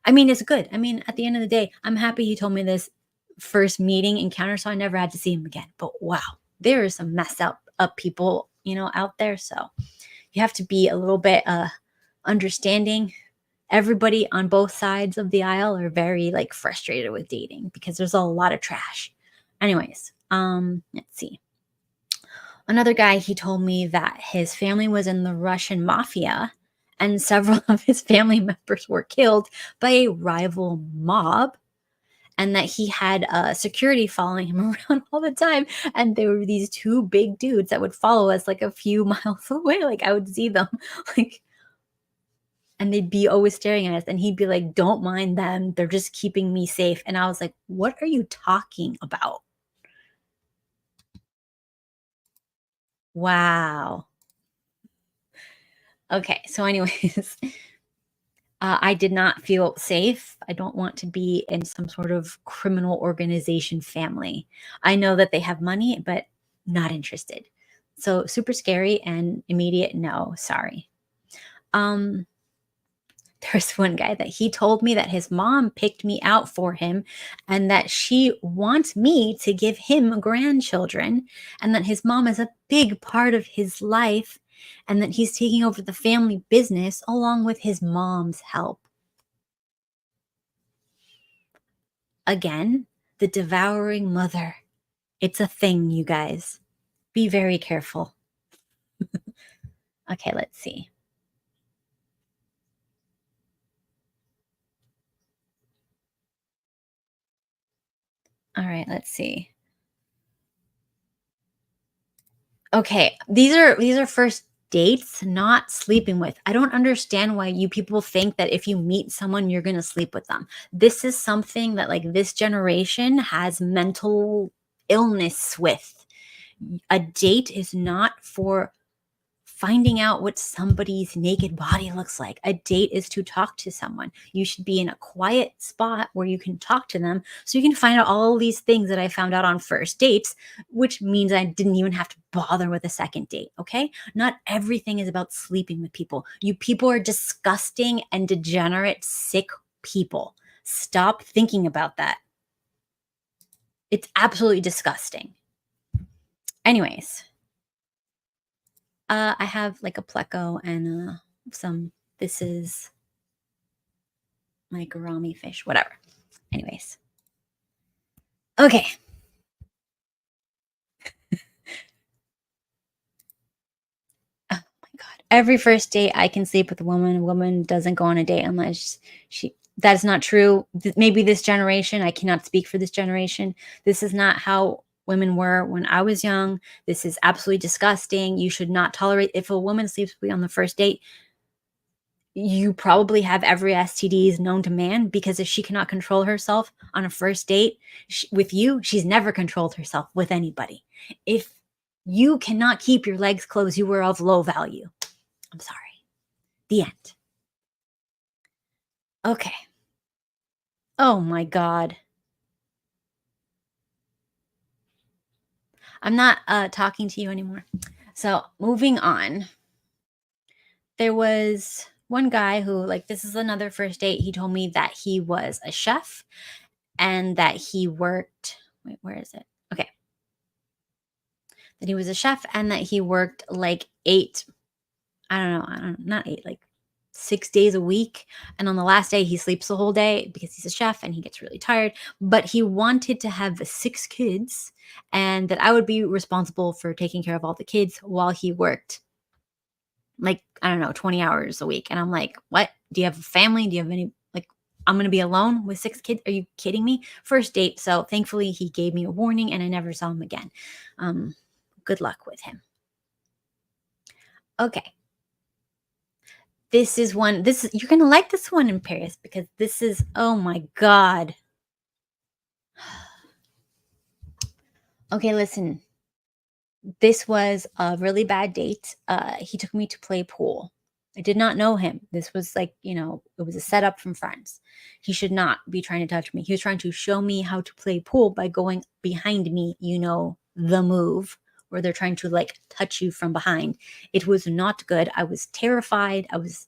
I mean, it's good. I mean, at the end of the day, I'm happy he told me this first meeting encounter, so I never had to see him again. But wow, there are some messed up people, out there. So you have to be a little bit understanding. Everybody on both sides of the aisle are very like frustrated with dating because there's a lot of trash. Anyways, let's see. Another guy, he told me that his family was in the Russian mafia and several of his family members were killed by a rival mob, and that he had security following him around all the time. And there were these 2 big dudes that would follow us like a few miles away. Like, I would see them like, and they'd be always staring at us, and he'd be like, don't mind them, they're just keeping me safe. And I was like, what are you talking about? Wow. Okay, so anyways, I did not feel safe. I don't want to be in some sort of criminal organization family. I know that they have money, but not interested. So super scary and immediate no, sorry. There's one guy that he told me that his mom picked me out for him and that she wants me to give him grandchildren, and that his mom is a big part of his life, and that he's taking over the family business along with his mom's help. Again, the devouring mother. It's a thing, you guys. Be very careful. Okay, let's see. All right, let's see. Okay, these are first dates, not sleeping with. I don't understand why you people think that if you meet someone, you're going to sleep with them. This is something that like this generation has mental illness with. A date is not for finding out what somebody's naked body looks like. A date is to talk to someone. You should be in a quiet spot where you can talk to them so you can find out all these things that I found out on first dates, which means I didn't even have to bother with a second date, okay? Not everything is about sleeping with people. You people are disgusting and degenerate, sick people. Stop thinking about that. It's absolutely disgusting. Anyways, I have like a pleco and this is my gourami fish, whatever. Anyways. Okay. Oh my God. Every first date I can sleep with a woman. A woman doesn't go on a date unless that's not true. Maybe this generation, I cannot speak for this generation. This is not how women were when I was young. This is absolutely disgusting. You should not tolerate, if a woman sleeps with you on the first date, you probably have every STD known to man, because if she cannot control herself on a first date with you, she's never controlled herself with anybody. If you cannot keep your legs closed, you are of low value. I'm sorry. The end. Okay. Oh my God. I'm not talking to you anymore. So moving on. There was one guy who, like, this is another first date. He told me that he was a chef and that he worked. Wait, where is it? Okay. That he was a chef and that he worked like not eight, like 6 days a week. And on the last day, he sleeps the whole day because he's a chef and he gets really tired. But he wanted to have 6 kids and that I would be responsible for taking care of all the kids while he worked like, I don't know, 20 hours a week. And I'm like, what? Do you have a family? Do you have any, like, I'm going to be alone with 6 kids? Are you kidding me? First date. So thankfully, he gave me a warning and I never saw him again. Good luck with him. Okay. This is one, you're going to like this one in Paris because this is, oh my God. Okay, listen. This was a really bad date. He took me to play pool. I did not know him. This was like, it was a setup from friends. He should not be trying to touch me. He was trying to show me how to play pool by going behind me, the move where they're trying to like touch you from behind. It was not good. I was terrified. I was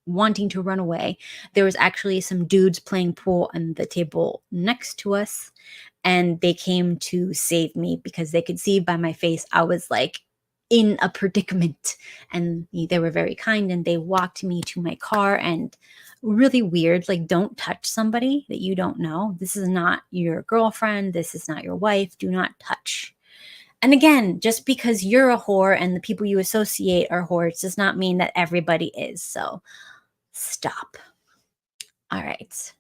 wanting to run away. There was actually some dudes playing pool on the table next to us, and they came to save me because they could see by my face I was like in a predicament. And they were very kind and they walked me to my car. And really weird, like, don't touch somebody that you don't know. This is not your girlfriend. This is not your wife. Do not touch. And again, just because you're a whore and the people you associate are whores does not mean that everybody is. So stop. All right.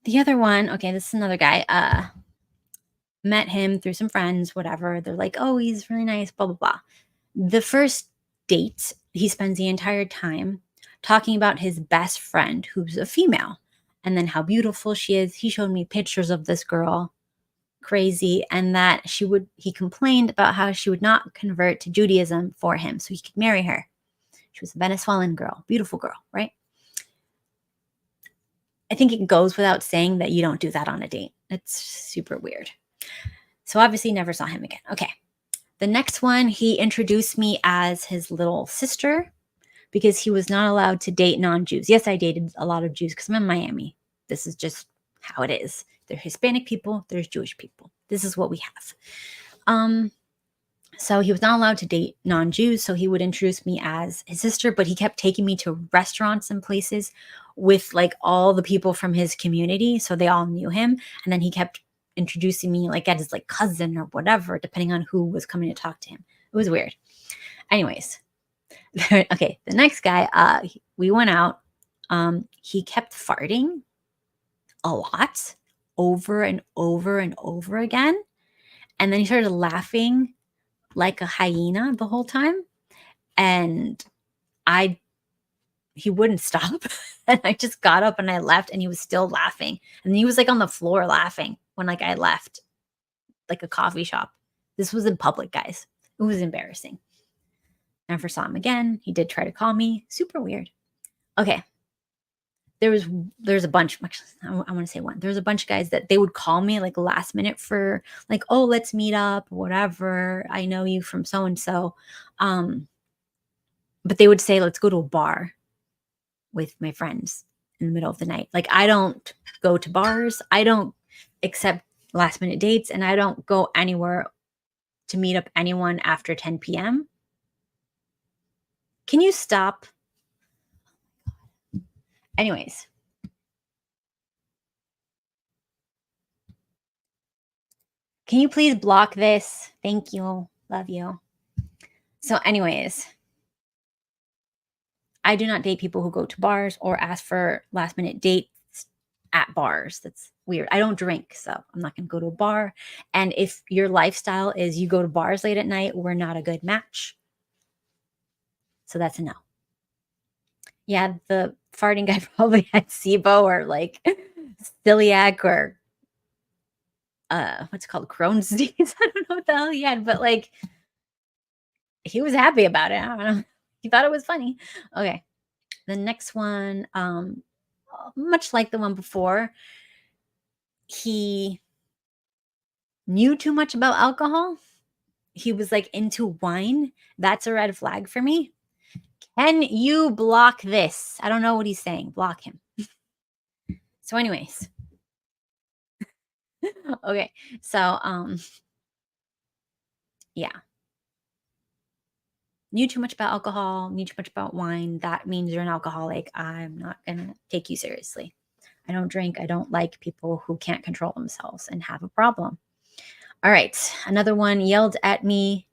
The other one, okay, this is another guy. Met him through some friends, whatever. They're like, oh, he's really nice, blah, blah, blah. The first date, he spends the entire time talking about his best friend, who's a female, and then how beautiful she is. He showed me pictures of this girl, crazy, and that he complained about how she would not convert to Judaism for him so he could marry her. She was a Venezuelan girl, beautiful girl, right? I think it goes without saying that you don't do that on a date. It's super weird. So obviously never saw him again. Okay. The next one, he introduced me as his little sister because he was not allowed to date non-Jews. Yes, I dated a lot of Jews because I'm in Miami. This is just how it is. There's Hispanic people, there's Jewish people. This is what we have. So he was not allowed to date non-Jews, so he would introduce me as his sister, but he kept taking me to restaurants and places with like all the people from his community, so they all knew him. And then he kept introducing me like as like cousin or whatever, depending on who was coming to talk to him. It was weird. Anyways, okay, the next guy, we went out. He kept farting a lot, over and over and over again. And then he started laughing like a hyena the whole time. And he wouldn't stop. And I just got up and I left and he was still laughing. And he was like on the floor laughing when like I left like a coffee shop. This was in public, guys. It was embarrassing. Never saw him again. He did try to call me. Super weird. Okay. There's a bunch, actually, I want to say one. There's a bunch of guys that they would call me like last minute for like, oh, let's meet up, whatever. I know you from so and so. But they would say, let's go to a bar with my friends in the middle of the night. Like, I don't go to bars. I don't accept last minute dates, and I don't go anywhere to meet up anyone after 10 p.m. Can you stop? Anyways. Can you please block this? Thank you. Love you. So anyways, I do not date people who go to bars or ask for last minute dates at bars. That's weird. I don't drink, so I'm not going to go to a bar. And if your lifestyle is you go to bars late at night, we're not a good match. So that's a no. Yeah, the farting guy probably had SIBO or like celiac or what's it called, Crohn's disease. I don't know what the hell he had, but like he was happy about it. I don't know. He thought it was funny. Okay. The next one, much like the one before, he knew too much about alcohol. He was like into wine. That's a red flag for me. Can you block this? I don't know what he's saying. Block him. So, anyways. Okay. So, yeah. Knew too much about alcohol, knew too much about wine. That means you're an alcoholic. I'm not gonna take you seriously. I don't drink. I don't like people who can't control themselves and have a problem. All right. Another one yelled at me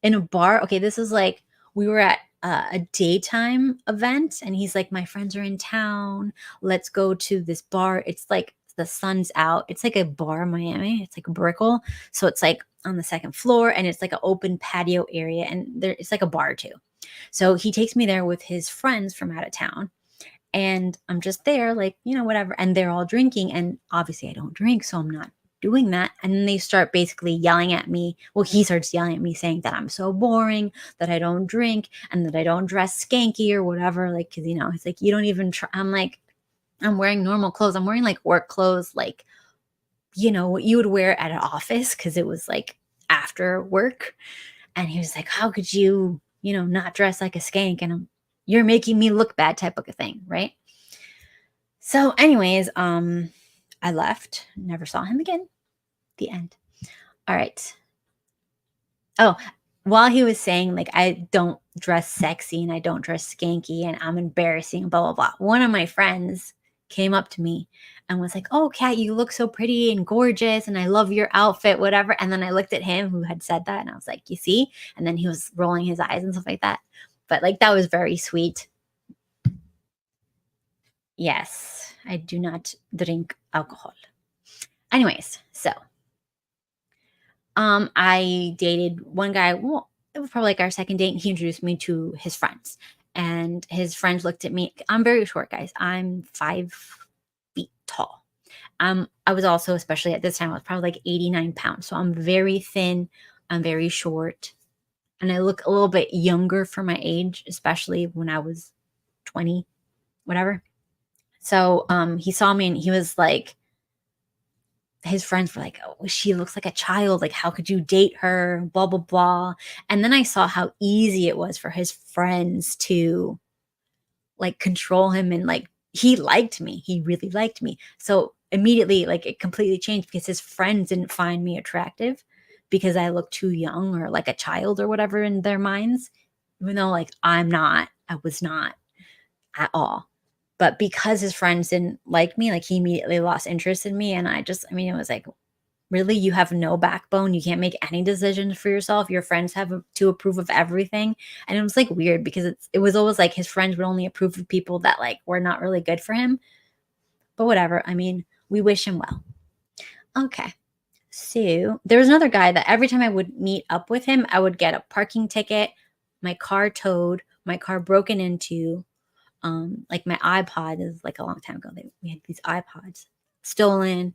in a bar. Okay, this is like we were at a daytime event, and he's like, "My friends are in town. Let's go to this bar." It's like the sun's out. It's like a bar in Miami. It's like a Brickell, so it's like on the second floor, and it's like an open patio area, and there it's like a bar too. So he takes me there with his friends from out of town, and I'm just there, like, whatever. And they're all drinking. And obviously, I don't drink, so I'm not doing that. And then they start basically yelling at me. Well, he starts yelling at me saying that I'm so boring, that I don't drink, and that I don't dress skanky or whatever. Like, because, it's like, you don't even try. I'm like, I'm wearing normal clothes. I'm wearing like work clothes, like, what you would wear at an office because it was like after work. And he was like, how could you, not dress like a skank? And you're making me look bad type of a thing, right? So anyways, I left, never saw him again. The end. All right. Oh, while he was saying like I don't dress sexy and I don't dress skanky and I'm embarrassing, blah blah blah, one of my friends came up to me and was like, "Oh, Kat, you look so pretty and gorgeous, and I love your outfit, whatever." And then I looked at him who had said that, and I was like, "You see?" And then he was rolling his eyes and stuff like that. But like that was very sweet. Yes, I do not drink alcohol. Anyways, so I dated one guy. Well, it was probably like our second date, and he introduced me to his friends. And his friends looked at me. I'm very short, guys. I'm 5 feet tall. I was also, especially at this time, I was probably like 89 pounds. So I'm very thin. I'm very short. And I look a little bit younger for my age, especially when I was 20, whatever. So he saw me and he was like, his friends were like, "Oh, she looks like a child. Like, how could you date her? Blah, blah, blah." And then I saw how easy it was for his friends to like control him. And like, he liked me. He really liked me. So immediately, like, it completely changed because his friends didn't find me attractive because I looked too young or like a child or whatever in their minds, even though like I was not at all. But because his friends didn't like me, like he immediately lost interest in me. And it was like, really, you have no backbone. You can't make any decisions for yourself. Your friends have to approve of everything. And it was like weird because it was always like his friends would only approve of people that like were not really good for him. But whatever. I mean, we wish him well. Okay. So there was another guy that every time I would meet up with him, I would get a parking ticket, my car towed, my car broken into. Like my iPod is like a long time ago. We had these iPods stolen.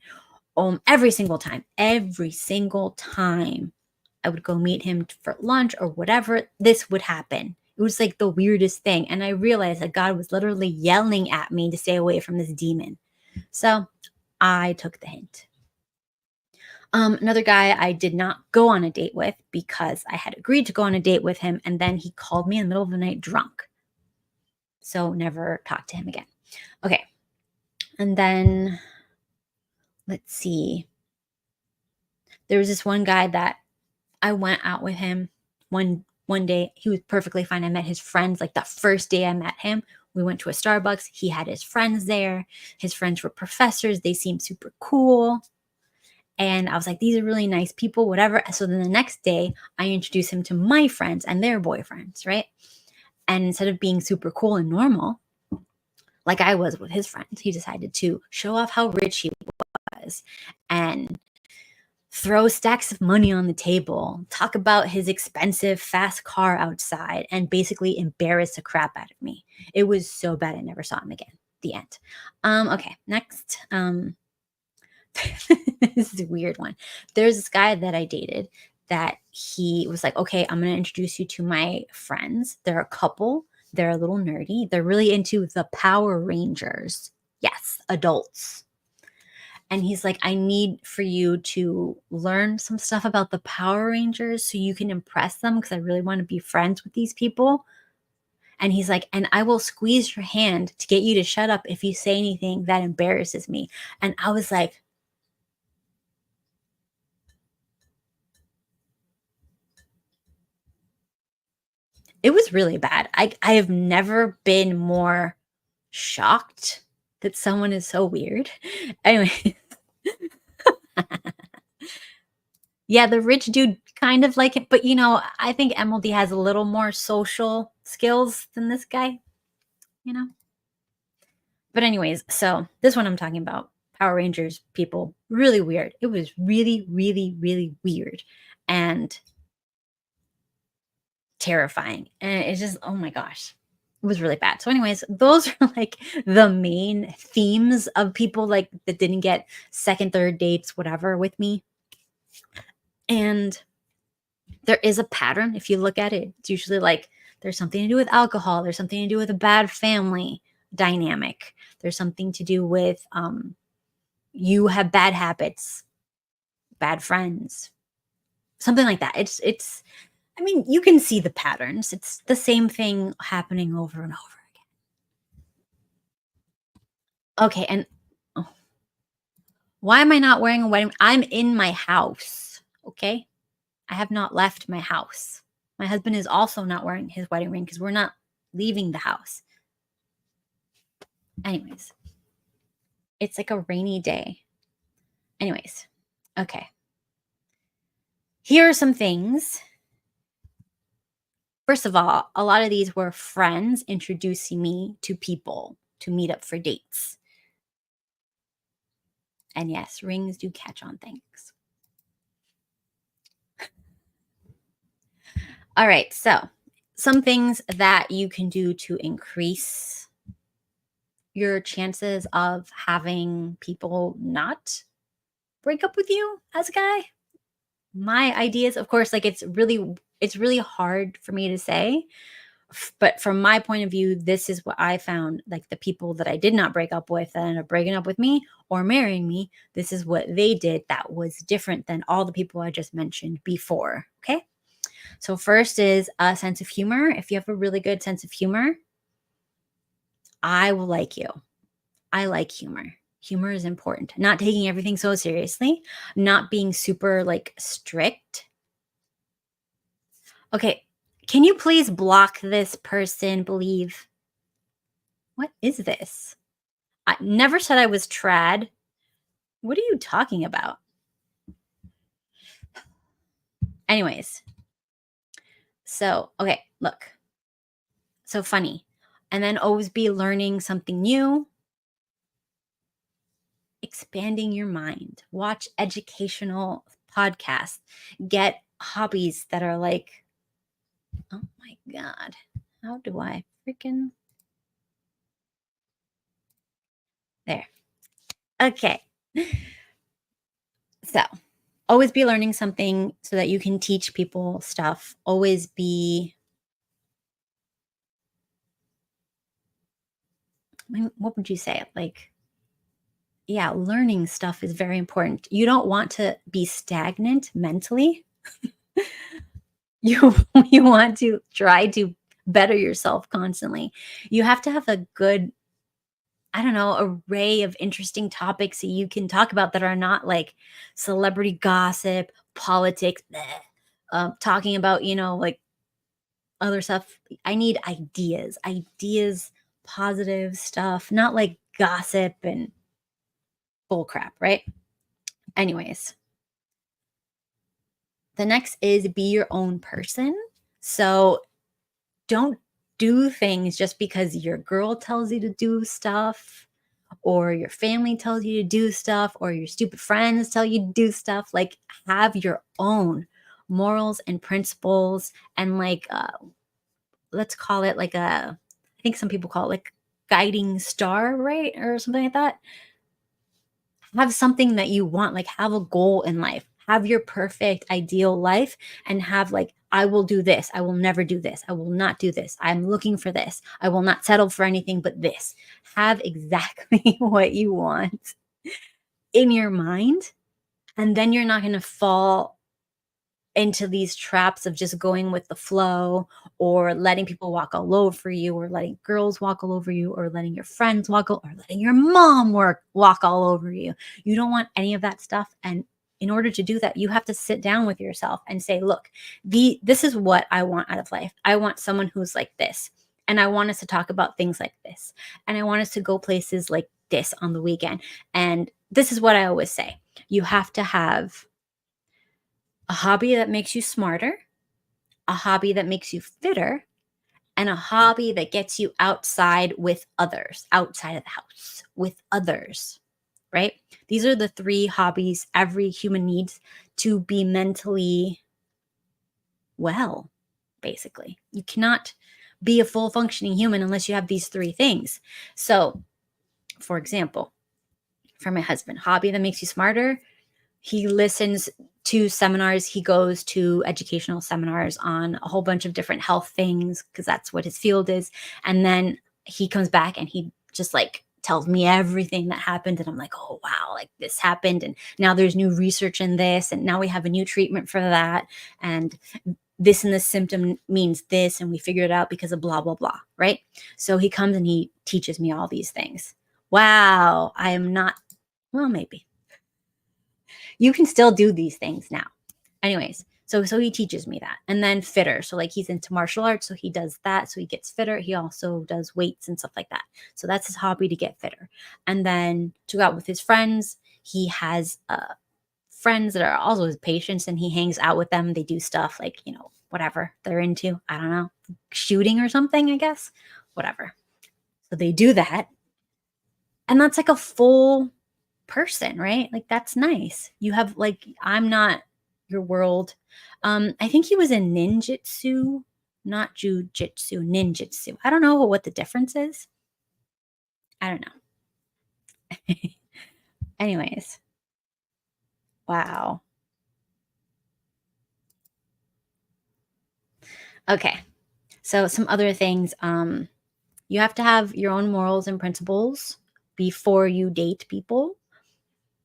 Every single time I would go meet him for lunch or whatever, this would happen. It was like the weirdest thing. And I realized that God was literally yelling at me to stay away from this demon. So I took the hint. Another guy I did not go on a date with because I had agreed to go on a date with him. And then he called me in the middle of the night drunk. So never talked to him again. Okay. And then let's see. There was this one guy that I went out with him one day. He was perfectly fine. I met his friends like the first day I met him. We went to a Starbucks. He had his friends there. His friends were professors. They seemed super cool. And I was like, these are really nice people, whatever. So then the next day, I introduced him to my friends and their boyfriends, right? And instead of being super cool and normal, like I was with his friends, he decided to show off how rich he was and throw stacks of money on the table, talk about his expensive fast car outside, and basically embarrass the crap out of me. It was so bad I never saw him again. The end. Okay, next. This is a weird one. There's this guy that I dated that he was like, okay, I'm going to introduce you to my friends. They're a couple. They're a little nerdy. They're really into the Power Rangers. Yes, adults. And he's like, I need for you to learn some stuff about the Power Rangers so you can impress them because I really want to be friends with these people. And he's like, and I will squeeze your hand to get you to shut up if you say anything that embarrasses me. And I was like, it was really bad. I have never been more shocked that someone is so weird. Anyway, yeah, the rich dude kind of like it, but I think MLD has a little more social skills than this guy, you know? But anyways, so this one I'm talking about, Power Rangers people, really weird. It was really, really, really weird and terrifying. And it's just, oh my gosh, it was really bad. So, anyways, those are like the main themes of people like that didn't get second, third dates, whatever with me. And there is a pattern. If you look at it, it's usually like there's something to do with alcohol, there's something to do with a bad family dynamic, there's something to do with you have bad habits, bad friends, something like that. It's I mean, you can see the patterns. It's the same thing happening over and over again. Okay, and oh, why am I not wearing a wedding? I'm in my house, okay? I have not left my house. My husband is also not wearing his wedding ring because we're not leaving the house. Anyways, it's like a rainy day. Anyways, okay. Here are some things. First of all, a lot of these were friends introducing me to people to meet up for dates. And yes, rings do catch on things. All right, so some things that you can do to increase your chances of having people not break up with you as a guy. My ideas, of course, like it's really hard for me to say, but from my point of view, this is what I found. Like the people that I did not break up with that ended up breaking up with me or marrying me, this is what they did that was different than all the people I just mentioned before. Okay. So first is a sense of humor. If you have a really good sense of humor, I will like you. I like humor. Humor is important. Not taking everything so seriously, not being super like strict. Okay, can you please block this person, believe? What is this? I never said I was trad. What are you talking about? Anyways, so, okay, look. So funny. And then always be learning something new, expanding your mind, watch educational podcasts, get hobbies that are like, oh my God, how do I freaking. There. Okay. So, always be learning something so that you can teach people stuff. Always be, what would you say? Like, yeah, learning stuff is very important. You don't want to be stagnant mentally. You you want to try to better yourself constantly. You have to have a good, I don't know, array of interesting topics that you can talk about that are not like celebrity gossip, politics, bleh, talking about, like other stuff. I need ideas, positive stuff, not like gossip and bull crap, right? Anyways, the next is be your own person. So don't do things just because your girl tells you to do stuff or your family tells you to do stuff or your stupid friends tell you to do stuff. Like have your own morals and principles and like let's call it like I think some people call it like guiding star, right? Or something like that. Have something that you want, like have a goal in life. have your perfect ideal life and have like, I will do this. I will never do this. I will not do this. I'm looking for this. I will not settle for anything but this. Have exactly what you want in your mind. And then you're not going to fall into these traps of just going with the flow or letting people walk all over you or letting girls walk all over you or letting your friends walk or letting your mom walk all over you. You don't want any of that stuff. And in order to do that, you have to sit down with yourself and say, look, this is what I want out of life. I want someone who's like this. And I want us to talk about things like this. And I want us to go places like this on the weekend. And this is what I always say. You have to have a hobby that makes you smarter, a hobby that makes you fitter, and a hobby that gets you outside with others, outside of the house with others, right? These are the 3 hobbies every human needs to be mentally well, basically. You cannot be a full functioning human unless you have these 3 things. So, for example, for my husband, hobby that makes you smarter, he listens to seminars. He goes to educational seminars on a whole bunch of different health things because that's what his field is. And then he comes back and he just like tells me everything that happened. And I'm like, oh, wow, like this happened. And now there's new research in this. And now we have a new treatment for that. And this and this symptom means this. And we figured it out because of blah, blah, blah. Right. So he comes and he teaches me all these things. Wow. I am not, well, maybe. You can still do these things now. Anyways, so he teaches me that. And then fitter. So like he's into martial arts, so he does that. So he gets fitter. He also does weights and stuff like that. So that's his hobby, to get fitter. And then to go out with his friends, he has friends that are also his patients, and he hangs out with them. They do stuff like, whatever they're into. I don't know, shooting or something, I guess. Whatever. So they do that. And that's like a full person, right? Like that's nice. You have like, I'm not your world. I think he was in ninjutsu, not jujitsu, ninjutsu. I don't know what the difference is. I don't know. Anyways. Wow. Okay. So some other things. You have to have your own morals and principles before you date people,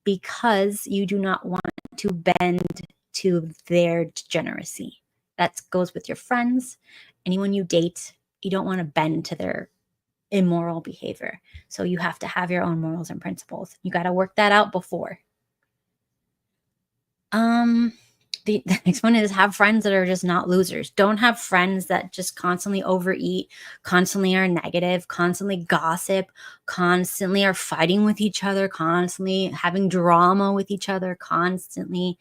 because you do not want to bend to their degeneracy. That goes with your friends. Anyone you date, you don't want to bend to their immoral behavior. So you have to have your own morals and principles. You got to work that out before. The next one is have friends that are just not losers. Don't have friends that just constantly overeat, constantly are negative, constantly gossip, constantly are fighting with each other, constantly having drama with each other, constantly,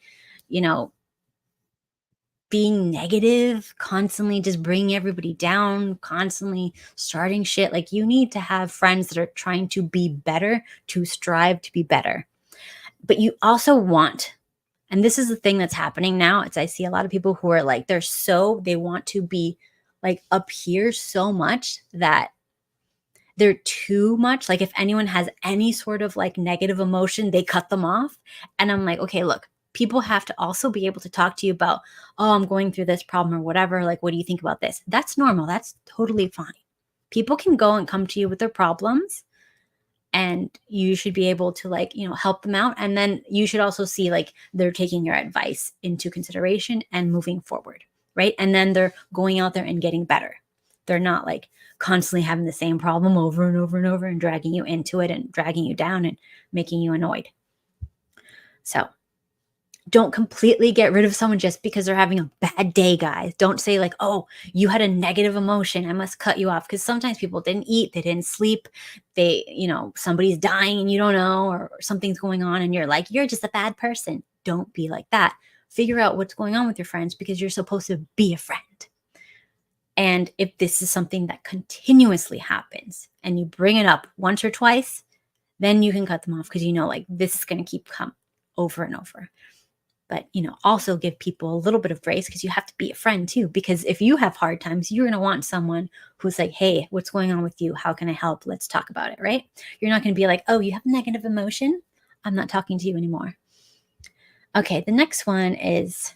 being negative, constantly just bringing everybody down, constantly starting shit. Like, you need to have friends that are trying to be better, to strive to be better. But you also want, and this is the thing that's happening now, I see a lot of people who are like, they want to be like up here so much that they're too much. Like, if anyone has any sort of like negative emotion, they cut them off. And I'm like, okay, look, people have to also be able to talk to you about, oh, I'm going through this problem or whatever. Like, what do you think about this? That's normal. That's totally fine. People can go and come to you with their problems, and you should be able to like, help them out. And then you should also see like they're taking your advice into consideration and moving forward, right? And then they're going out there and getting better. They're not like constantly having the same problem over and over and over and dragging you into it and dragging you down and making you annoyed. So don't completely get rid of someone just because they're having a bad day, guys. Don't say like, oh, you had a negative emotion, I must cut you off. Because sometimes people didn't eat, they didn't sleep, somebody's dying and you don't know, or something's going on and you're like, you're just a bad person. Don't be like that. Figure out what's going on with your friends, because you're supposed to be a friend. And if this is something that continuously happens and you bring it up once or twice, then you can cut them off, because like this is going to keep coming over and over. But, also give people a little bit of grace, because you have to be a friend too. Because if you have hard times, you're going to want someone who's like, hey, what's going on with you? How can I help? Let's talk about it, right? You're not going to be like, oh, you have negative emotion? I'm not talking to you anymore. Okay, the next one is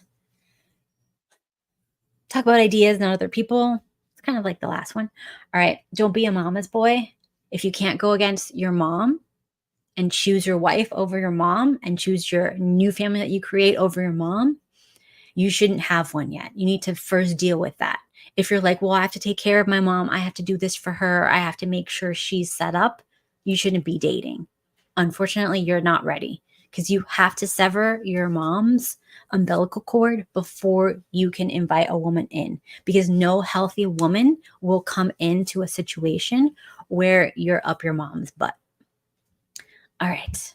talk about ideas, not other people. It's kind of like the last one. All right, don't be a mama's boy. If you can't go against your mom and choose your wife over your mom and choose your new family that you create over your mom, you shouldn't have one yet. You need to first deal with that. If you're like, well, I have to take care of my mom, I have to do this for her, I have to make sure she's set up, you shouldn't be dating. Unfortunately, you're not ready because you have to sever your mom's umbilical cord before you can invite a woman in, because no healthy woman will come into a situation where you're up your mom's butt. All right.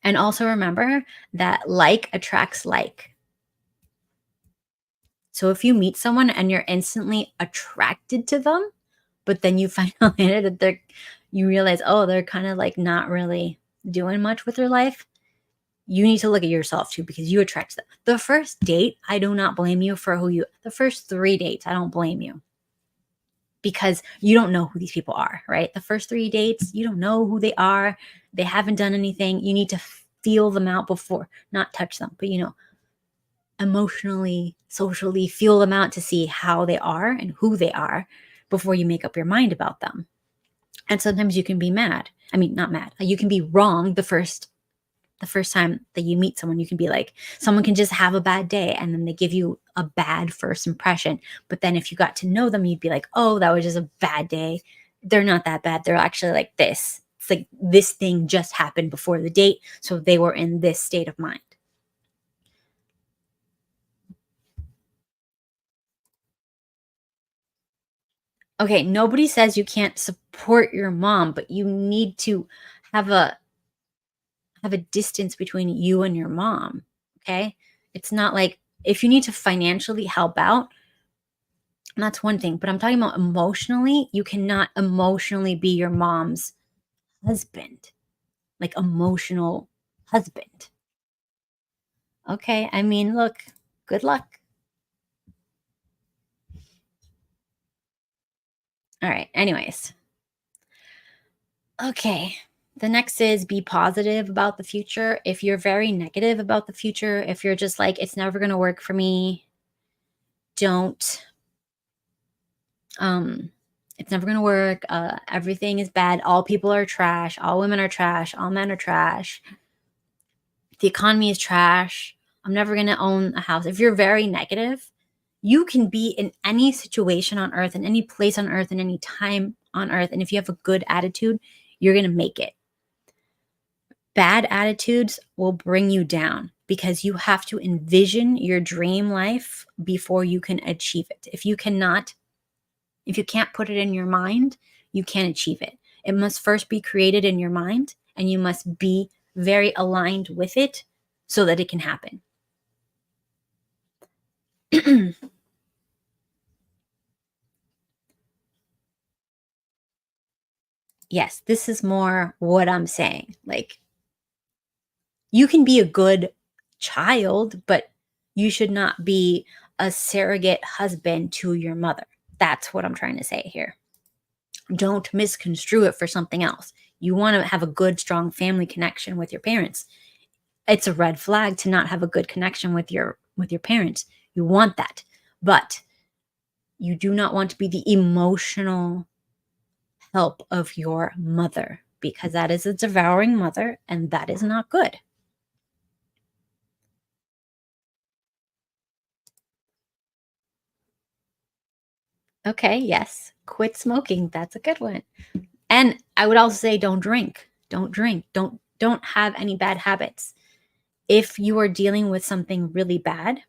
And also remember that like attracts like. So if you meet someone and you're instantly attracted to them, but then you find out later that you realize, oh, they're kind of like not really doing much with their life, you need to look at yourself too, because you attract them. The first date, I do not blame you for the first 3 dates, I don't blame you, because you don't know who these people are, right? The first 3 dates, you don't know who they are. They haven't done anything. You need to feel them out before, not touch them, but emotionally, socially feel them out to see how they are and who they are before you make up your mind about them. And sometimes you can be mad. I mean, not mad. You can be wrong the first time that you meet someone. You can be like, someone can just have a bad day and then they give you a bad first impression. But then if you got to know them, you'd be like, oh, that was just a bad day. They're not that bad. They're actually like this. It's like this thing just happened before the date, so they were in this state of mind. Okay, nobody says you can't support your mom, but you need to have a distance between you and your mom, okay? It's not like if you need to financially help out, that's one thing, but I'm talking about emotionally. You cannot emotionally be your mom's husband, like emotional husband. Okay, I mean, look, good luck. All right, anyways. Okay. The next is be positive about the future. If you're very negative about the future, if you're just like, it's never going to work for me, don't, um, it's never going to work. Everything is bad. All people are trash. All women are trash. All men are trash. The economy is trash. I'm never going to own a house. If you're very negative, you can be in any situation on earth, in any place on earth, in any time on earth. And if you have a good attitude, you're going to make it. Bad attitudes will bring you down because you have to envision your dream life before you can achieve it. If you can't put it in your mind, you can't achieve it. It must first be created in your mind, and you must be very aligned with it so that it can happen. Yes, this is more what I'm saying. Like, you can be a good child, but you should not be a surrogate husband to your mother. That's what I'm trying to say here. Don't misconstrue it for something else. You want to have a good, strong family connection with your parents. It's a red flag to not have a good connection with your parents. You want that. But you do not want to be the emotional help of your mother, because that is a devouring mother and that is not good. Okay, yes. Quit smoking. That's a good one. And I would also say don't drink. Don't drink. Don't have any bad habits. If you are dealing with something really bad,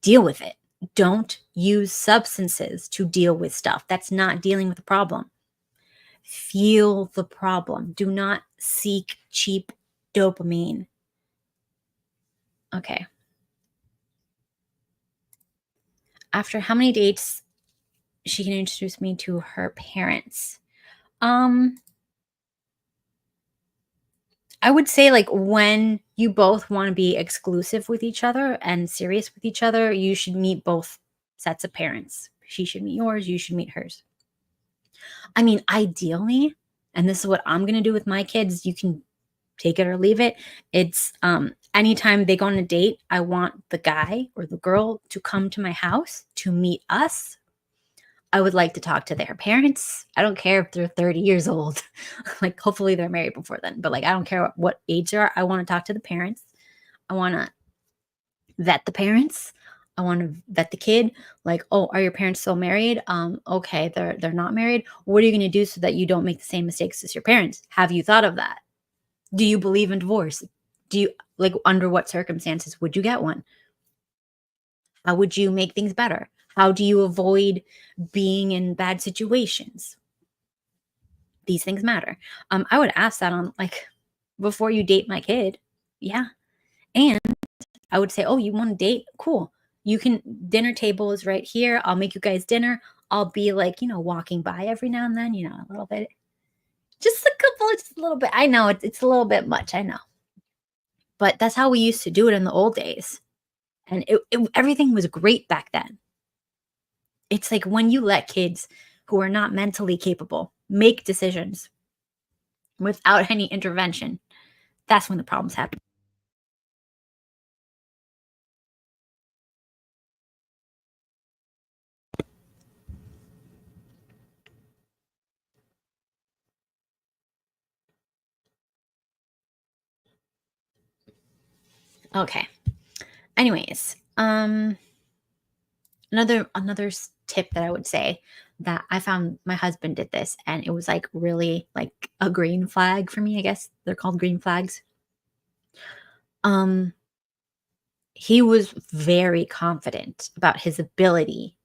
deal with it. Don't use substances to deal with stuff. That's not dealing with the problem. Feel the problem. Do not seek cheap dopamine. Okay. After how many dates she can introduce me to her parents? I would say, like, when you both want to be exclusive with each other and serious with each other, you should meet both sets of parents. She should meet yours, you should meet hers. I mean, ideally, and this is what I'm going to do with my kids, you can take it or leave it. It's anytime they go on a date, I want the guy or the girl to come to my house to meet us. I would like to talk to their parents. I don't care if they're 30 years old. Like, hopefully they're married before then. But like, I don't care what age they are. I want to talk to the parents. I want to vet the parents. I want to vet the kid. Like, oh, are your parents still married? Okay, they're not married. What are you going to do so that you don't make the same mistakes as your parents? Have you thought of that? Do you believe in divorce? Do you, like, under what circumstances would you get one? How would you make things better? How do you avoid being in bad situations? These things matter. I would ask that on, like, before you date my kid. Yeah. And I would say, oh, you want to date? Cool. You can, dinner table is right here. I'll make you guys dinner. I'll be like, walking by every now and then, a little bit. Just a little bit. I know it's a little bit much. I know. But that's how we used to do it in the old days. And everything was great back then. It's like when you let kids who are not mentally capable make decisions without any intervention, that's when the problems happen. Okay. Anyways, another tip that I would say that I found, my husband did this and it was like really like a green flag for me, I guess. They're called green flags. He was very confident about his ability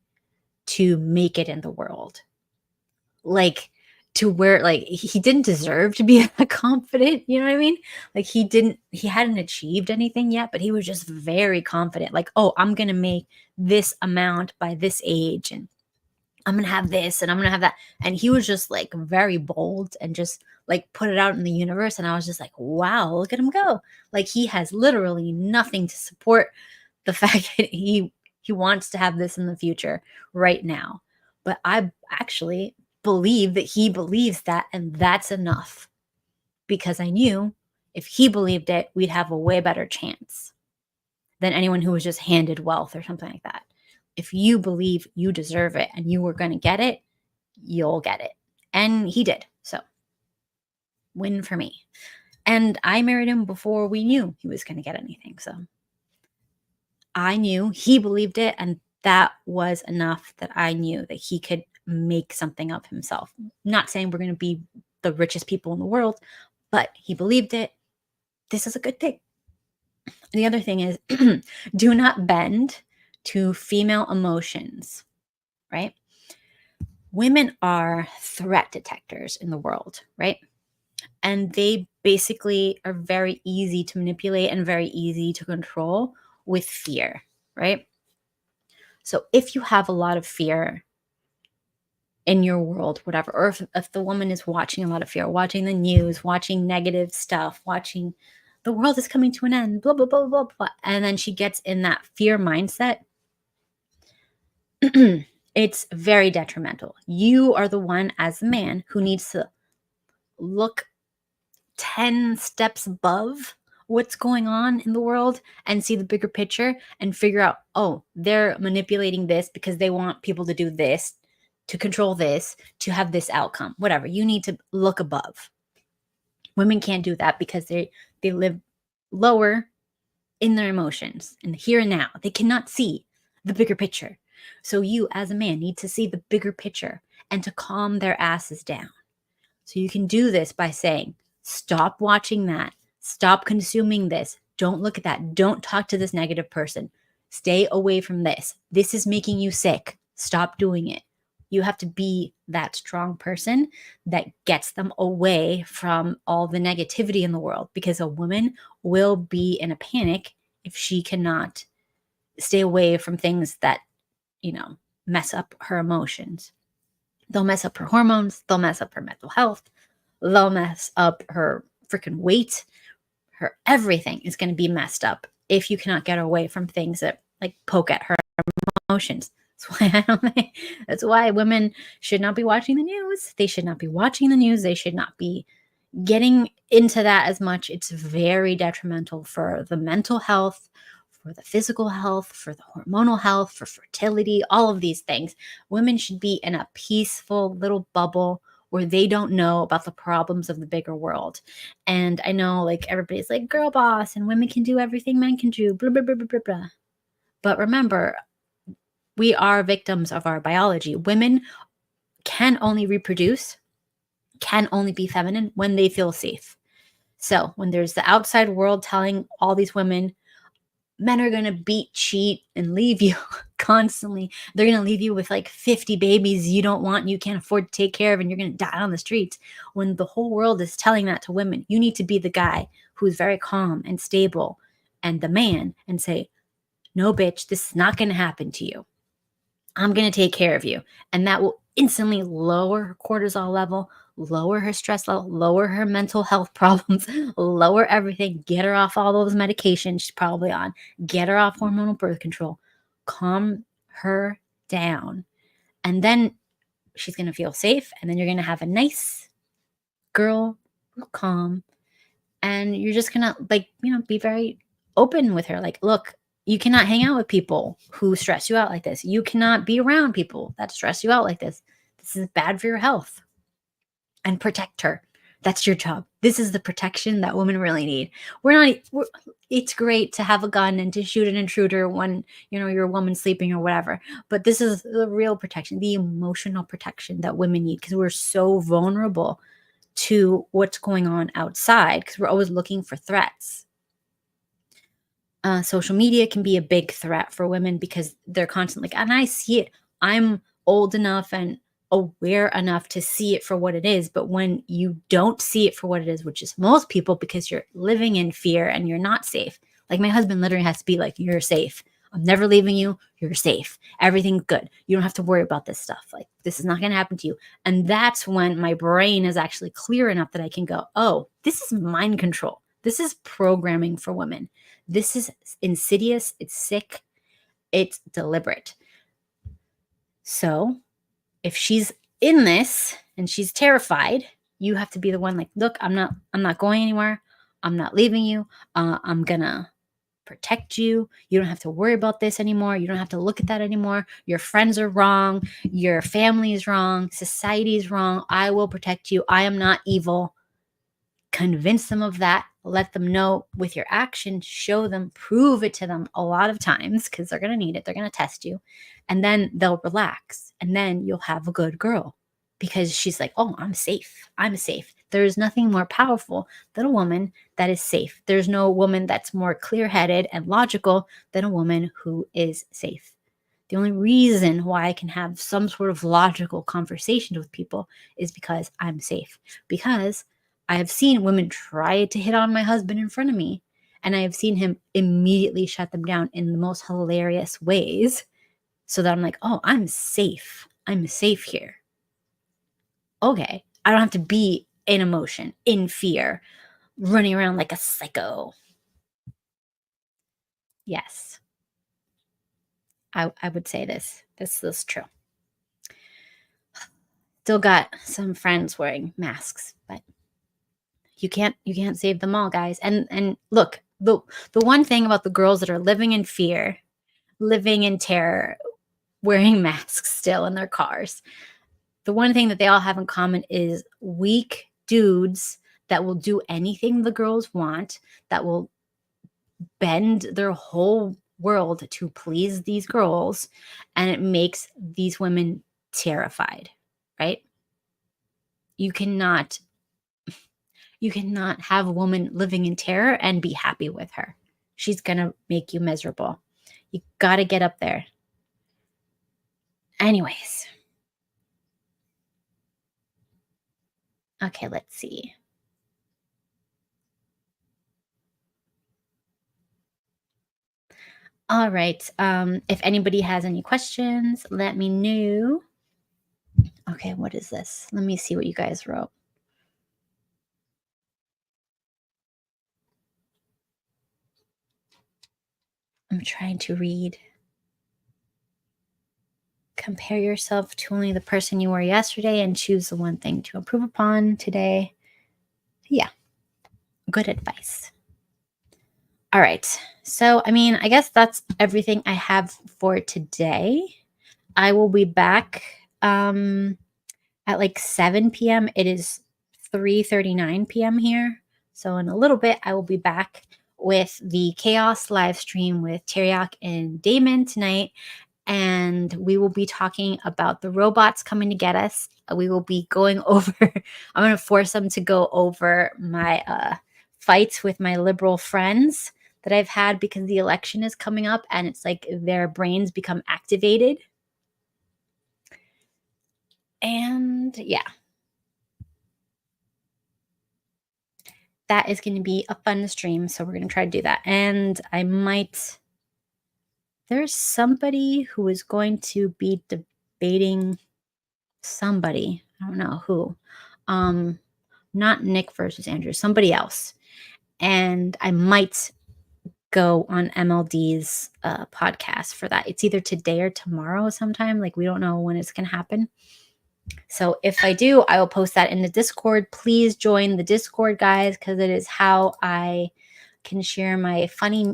to make it in the world. Like, to where, like, he didn't deserve to be that confident, you know what I mean? Like, he hadn't achieved anything yet, but he was just very confident. Like, oh, I'm gonna make this amount by this age, and I'm gonna have this, and I'm gonna have that. And he was just like very bold and just like put it out in the universe. And I was just like, wow, look at him go. Like, he has literally nothing to support the fact that he wants to have this in the future right now. But I actually believe that he believes that, and that's enough, because I knew if he believed it, we'd have a way better chance than anyone who was just handed wealth or something like that. If you believe you deserve it and you were going to get it, you'll get it. And he did. So, win for me. And I married him before we knew he was going to get anything. So, I knew he believed it, and that was enough that I knew that he could make something of himself. Not saying we're going to be the richest people in the world, but he believed it. This is a good thing. The other thing is, do not bend to female emotions, right? Women are threat detectors in the world, right? And they basically are very easy to manipulate and very easy to control with fear, right? So if you have a lot of fear in your world, whatever, or if the woman is watching a lot of fear, watching the news, watching negative stuff, watching the world is coming to an end, blah, blah, blah, blah, blah, and then she gets in that fear mindset, it's very detrimental. You are the one, as a man, who needs to look 10 steps above what's going on in the world and see the bigger picture and figure out, oh, they're manipulating this because they want people to do this, to control this, to have this outcome, whatever. You need to look above. Women can't do that because they live lower in their emotions and here and now. They cannot see the bigger picture. So you, as a man, need to see the bigger picture and to calm their asses down. So you can do this by saying, stop watching that. Stop consuming this. Don't look at that. Don't talk to this negative person. Stay away from this. This is making you sick. Stop doing it. You have to be that strong person that gets them away from all the negativity in the world, because a woman will be in a panic if she cannot stay away from things that, mess up her emotions. They'll mess up her hormones. They'll mess up her mental health. They'll mess up her freaking weight. Her everything is going to be messed up if you cannot get away from things that like poke at her emotions. That's why women should not be watching the news. They should not be watching the news. They should not be, getting into that as much, it's very detrimental for the mental health, for the physical health, for the hormonal health, for fertility, all of these things. Women should be in a peaceful little bubble where they don't know about the problems of the bigger world. And I know like everybody's like girl boss and women can do everything men can do, blah, blah, blah, blah, blah, blah. But remember, we are victims of our biology. Women can only reproduce, can only be feminine when they feel safe. So when there's the outside world telling all these women, men are going to beat, cheat, and leave you constantly. They're going to leave you with like 50 babies you don't want, and you can't afford to take care of, and you're going to die on the streets. When the whole world is telling that to women, you need to be the guy who's very calm and stable and the man and say, no, bitch, this is not going to happen to you. I'm going to take care of you. And that will instantly lower her cortisol level, lower her stress level, lower her mental health problems, lower everything, get her off all those medications she's probably on, get her off hormonal birth control, calm her down. And then she's going to feel safe. And then you're going to have a nice girl, real calm. And you're just going to like, be very open with her. Like, look, you cannot hang out with people who stress you out like this. You cannot be around people that stress you out like this. This is bad for your health. And protect her. That's your job. This is the protection that women really need. It's great to have a gun and to shoot an intruder when, you're a woman sleeping or whatever. But this is the real protection, the emotional protection that women need, because we're so vulnerable to what's going on outside because we're always looking for threats. Social media can be a big threat for women because they're constantly and I see it. I'm old enough and aware enough to see it for what it is. But when you don't see it for what it is, which is most people, because you're living in fear and you're not safe. Like my husband literally has to be like, you're safe. I'm never leaving you. You're safe. Everything's good. You don't have to worry about this stuff. Like this is not going to happen to you. And that's when my brain is actually clear enough that I can go, oh, this is mind control. This is programming for women. This is insidious. It's sick. It's deliberate. So if she's in this and she's terrified, you have to be the one like, look, I'm not going anywhere. I'm not leaving you. I'm going to protect you. You don't have to worry about this anymore. You don't have to look at that anymore. Your friends are wrong. Your family is wrong. Society is wrong. I will protect you. I am not evil. Convince them of that. Let them know with your action. Show them, prove it to them a lot of times because they're going to need it. They're going to test you. And then they'll relax. And then you'll have a good girl because she's like, oh, I'm safe. I'm safe. There's nothing more powerful than a woman that is safe. There's no woman that's more clear-headed and logical than a woman who is safe. The only reason why I can have some sort of logical conversation with people is because I'm safe. Because I have seen women try to hit on my husband in front of me, and I have seen him immediately shut them down in the most hilarious ways so that I'm like, oh, I'm safe. I'm safe here. Okay. I don't have to be in emotion, in fear, running around like a psycho. Yes. I would say this. This is true. Still got some friends wearing masks, but you can't save them all, guys. And look, the one thing about the girls that are living in fear, living in terror, wearing masks still in their cars, the one thing that they all have in common is weak dudes that will do anything the girls want, that will bend their whole world to please these girls, and it makes these women terrified, right? You cannot have a woman living in terror and be happy with her. She's going to make you miserable. You got to get up there. Anyways. Okay, let's see. All right. If anybody has any questions, let me know. Okay, what is this? Let me see what you guys wrote. I'm trying to read. Compare yourself to only the person you were yesterday and choose the one thing to improve upon today. Yeah, good advice. All right. So, I guess that's everything I have for today. I will be back at like 7 p.m. It is 3:39 p.m. here. So in a little bit, I will be back with the Chaos live stream with Teriak and Damon tonight. And we will be talking about the robots coming to get us. We will be going over, I'm going to force them to go over my fights with my liberal friends that I've had because the election is coming up and it's like their brains become activated. And yeah, that is going to be a fun stream. So we're going to try to do that. And there's somebody who is going to be debating somebody. I don't know who. Not Nick versus Andrew, somebody else. And I might go on MLD's podcast for that. It's either today or tomorrow sometime. Like, we don't know when it's going to happen. So if I do, I will post that in the Discord. Please join the Discord, guys, because it is how I can share my funny,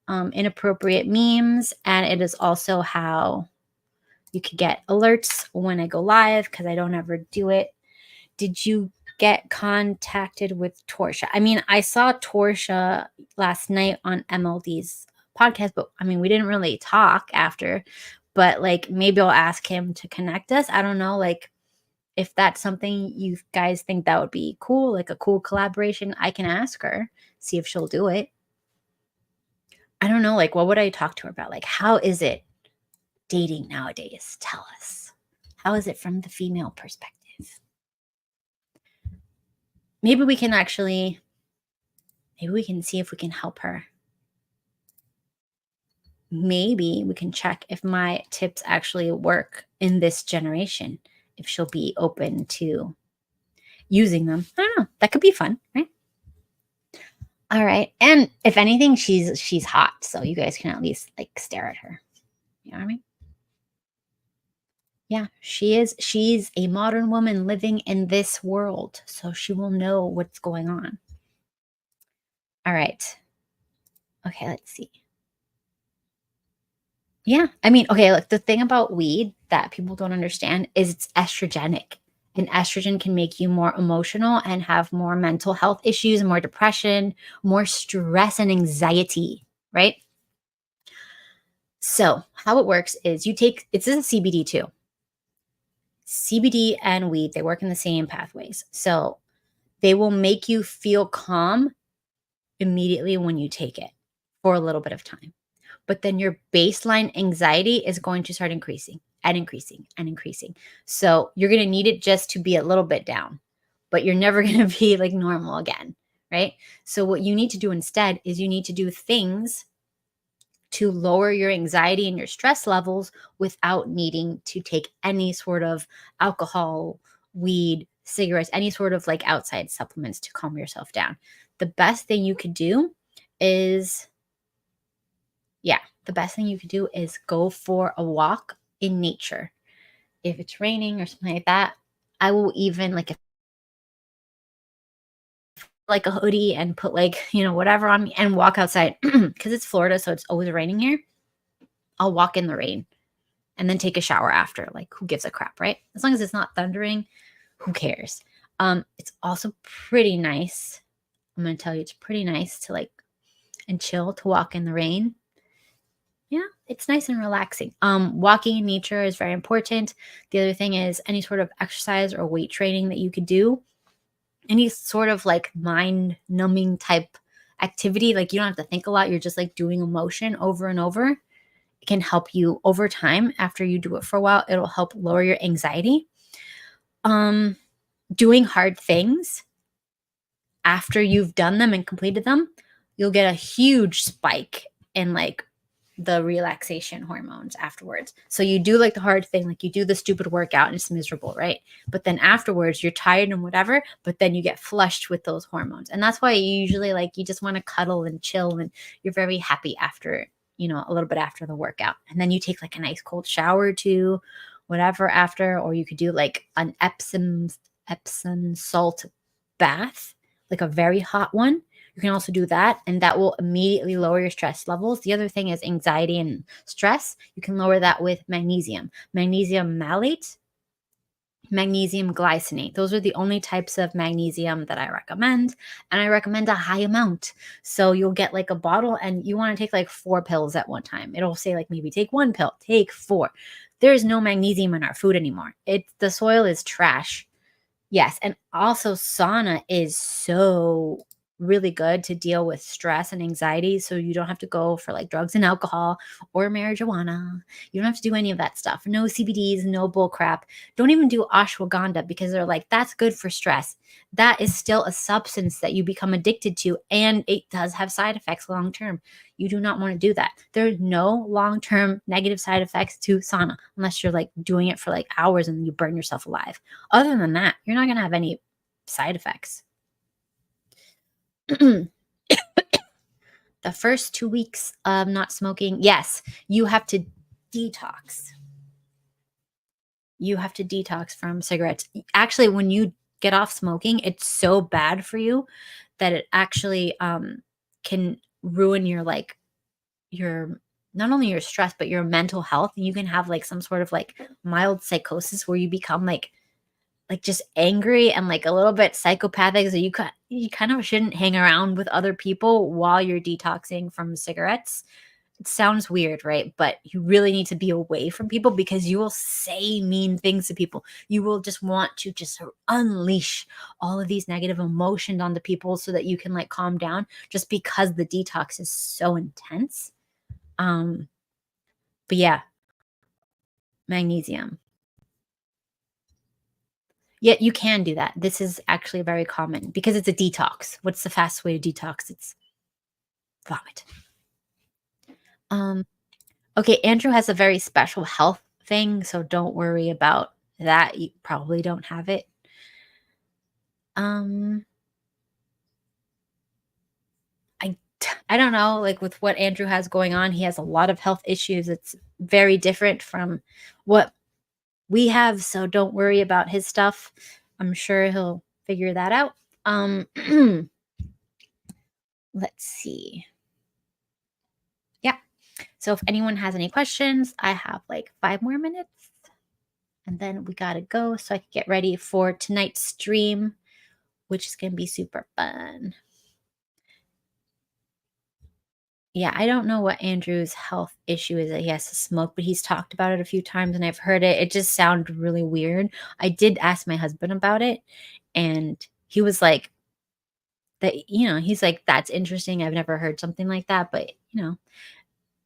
inappropriate memes. And it is also how you can get alerts when I go live because I don't ever do it. Did you get contacted with Torsha? I saw Torsha last night on MLD's podcast, but we didn't really talk after. But like, maybe I'll ask him to connect us. I don't know, like, if that's something you guys think that would be cool, like a cool collaboration, I can ask her, see if she'll do it. I don't know, like, what would I talk to her about? Like, how is it dating nowadays? Tell us. How is it from the female perspective? Maybe we can see if we can help her. Maybe we can check if my tips actually work in this generation, if she'll be open to using them. I don't know. That could be fun, right? All right. And if anything, she's hot, so you guys can at least like stare at her. You know what I mean? Yeah, she is. She's a modern woman living in this world, so she will know what's going on. All right. Okay, let's see. Yeah, okay, look, the thing about weed that people don't understand is it's estrogenic. And estrogen can make you more emotional and have more mental health issues, more depression, more stress and anxiety, right? So, how it works is it's a CBD too. CBD and weed, they work in the same pathways. So, they will make you feel calm immediately when you take it for a little bit of time. But then your baseline anxiety is going to start increasing and increasing and increasing. So you're going to need it just to be a little bit down, but you're never going to be like normal again, right? So what you need to do instead is you need to do things to lower your anxiety and your stress levels without needing to take any sort of alcohol, weed, cigarettes, any sort of like outside supplements to calm yourself down. The best thing you could do is go for a walk in nature. If it's raining or something like that, I will even like a hoodie and put whatever on me and walk outside because it's Florida, so it's always raining here. I'll walk in the rain and then take a shower after. Like, who gives a crap, right? As long as it's not thundering, who cares? It's also pretty nice. I'm going to tell you, it's pretty nice to and chill to walk in the rain. Yeah, it's nice and relaxing. Walking in nature is very important. The other thing is any sort of exercise or weight training that you could do, any sort of like mind numbing type activity, like you don't have to think a lot. You're just like doing a motion over and over. It can help you over time. After you do it for a while, it'll help lower your anxiety. Doing hard things after you've done them and completed them, you'll get a huge spike in the relaxation hormones afterwards. So you do the hard thing, you do the stupid workout and it's miserable, right? But then afterwards you're tired and whatever, but then you get flushed with those hormones. And that's why you usually you just want to cuddle and chill and you're very happy after, a little bit after the workout. And then you take a nice cold shower too, whatever after, or you could do an Epsom salt bath, like a very hot one. You can also do that, and that will immediately lower your stress levels. The other thing is anxiety and stress. You can lower that with magnesium, magnesium malate, magnesium glycinate. Those are the only types of magnesium that I recommend. And I recommend a high amount. So you'll get like a bottle and you want to take like 4 pills at one time. It'll say like maybe take 1 pill, take 4. There's no magnesium in our food anymore. The soil is trash. Yes, and also sauna is so really good to deal with stress and anxiety, so you don't have to go for like drugs and alcohol or marijuana. You don't have to do any of that stuff. No CBDs, no bull crap. Don't even do ashwagandha because they're like, that's good for stress. That is still a substance that you become addicted to, and it does have side effects long term. You do not want to do that. There are no long-term negative side effects to sauna unless you're like doing it for like hours and you burn yourself alive. Other than that, you're not going to have any side effects. The first 2 weeks of not smoking, yes, you have to detox. You have to detox from cigarettes. Actually, when you get off smoking, it's so bad for you that it actually can ruin your like your not only your stress but your mental health. You can have like some sort of like mild psychosis where you become like just angry and like a little bit psychopathic. So you kind of shouldn't hang around with other people while you're detoxing from cigarettes. It sounds weird, right? But you really need to be away from people because you will say mean things to people. You will just want to just unleash all of these negative emotions on the people so that you can like calm down just because the detox is so intense. But yeah, magnesium. Yeah, you can do that. This is actually very common because it's a detox. What's the fastest way to detox? It's vomit. Um, okay, Andrew has a very special health thing, so don't worry about that. You probably don't have it. Um, I don't know, like with what Andrew has going on, he has a lot of health issues. It's very different from what we have, so don't worry about his stuff. I'm sure he'll figure that out. Let's see. Yeah. So if anyone has any questions, I have like 5 more minutes and then we got to go so I can get ready for tonight's stream, which is going to be super fun. Yeah, I don't know what Andrew's health issue is that he has to smoke, but he's talked about it a few times and I've heard it. It just sounded really weird. I did ask my husband about it and he was like, he's like, that's interesting. I've never heard something like that, but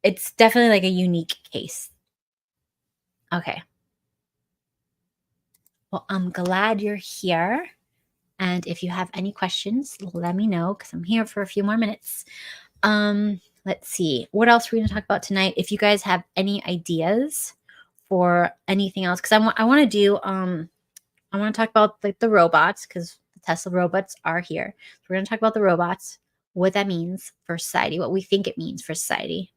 it's definitely like a unique case. Okay. Well, I'm glad you're here. And if you have any questions, let me know because I'm here for a few more minutes. Let's see. What else we're going to talk about tonight? If you guys have any ideas for anything else, because I want to do I want to talk about like the robots because the Tesla robots are here. So we're going to talk about the robots, what that means for society, what we think it means for society.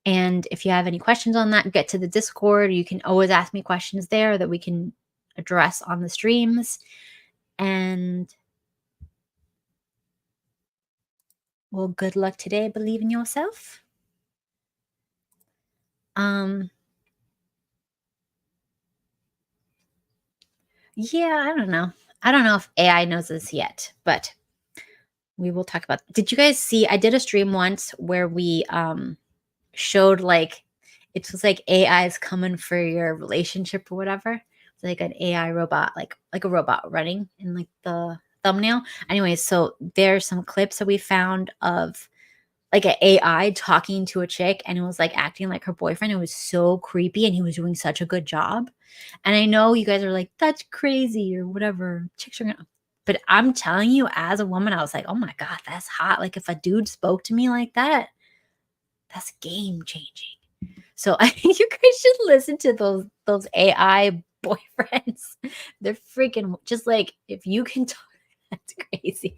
And if you have any questions on that, get to the Discord. You can always ask me questions there that we can address on the streams. And well, good luck today. Believe in yourself. Yeah, I don't know. I don't know if AI knows this yet, but we will talk about. Did you guys see? I did a stream once where we showed like it was like AI is coming for your relationship or whatever. It's like an AI robot, like a robot running in like the thumbnail. Anyways, so there's some clips that we found of like an AI talking to a chick and it was like acting like her boyfriend. It was so creepy and he was doing such a good job. And I know you guys are like, that's crazy or whatever. Chicks are gonna, but I'm telling you, as a woman, I was like, oh my God, that's hot. Like if a dude spoke to me like that, that's game changing. So I think you guys should listen to those AI boyfriends. They're freaking just like if you can talk, that's crazy.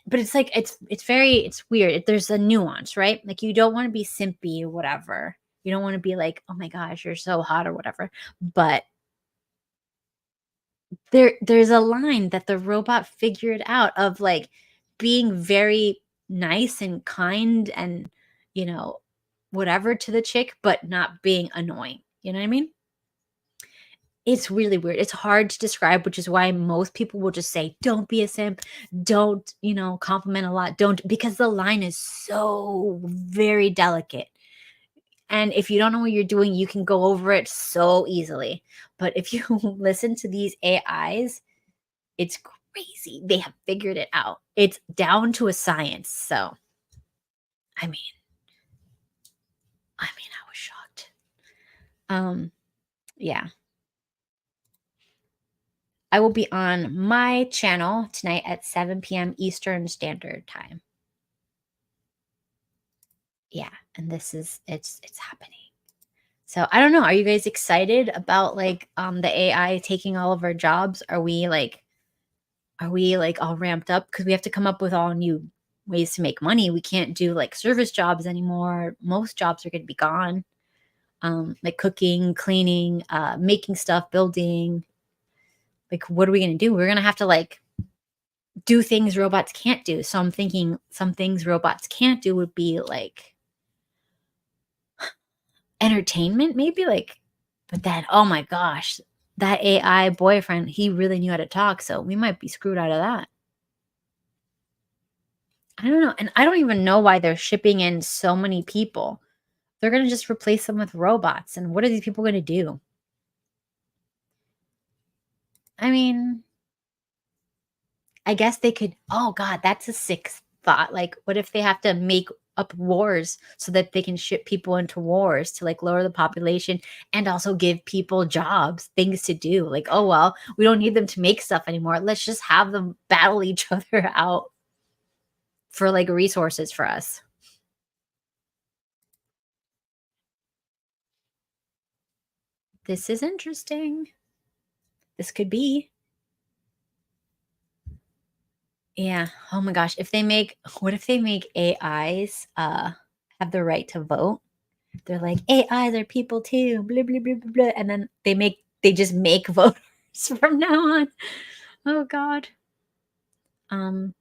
But it's like it's weird. There's a nuance, right? Like you don't want to be simpy or whatever. You don't want to be like, oh my gosh, you're so hot or whatever. But there's a line that the robot figured out of like being very nice and kind and, you know, whatever to the chick, but not being annoying. You know what I mean? It's really weird. It's hard to describe, which is why most people will just say, don't be a simp. Don't, compliment a lot. Don't, because the line is so very delicate. And if you don't know what you're doing, you can go over it so easily. But if you listen to these AIs, it's crazy. They have figured it out. It's down to a science. So, I mean, I was shocked. Yeah. I will be on my channel tonight at 7 p.m. Eastern Standard Time. Yeah, and it's happening. So I don't know. Are you guys excited about like the AI taking all of our jobs? Are we like all ramped up because we have to come up with all new ways to make money? We can't do like service jobs anymore. Most jobs are going to be gone. Like cooking, cleaning, making stuff, building. Like, what are we going to do? We're going to have to like do things robots can't do. So I'm thinking some things robots can't do would be like entertainment, maybe like, but then, oh my gosh, that AI boyfriend, he really knew how to talk. So we might be screwed out of that. I don't know. And I don't even know why they're shipping in so many people. They're going to just replace them with robots. And what are these people going to do? I mean, I guess they could. Oh, God, that's a sick thought. Like, what if they have to make up wars so that they can ship people into wars to like lower the population and also give people jobs, things to do? Like, oh, well, we don't need them to make stuff anymore. Let's just have them battle each other out for like resources for us. This is interesting. This could be. Yeah. Oh my gosh. What if they make AIs have the right to vote? They're like, AIs are people too, blah blah blah blah blah. And then they just make voters from now on. Oh God. Um,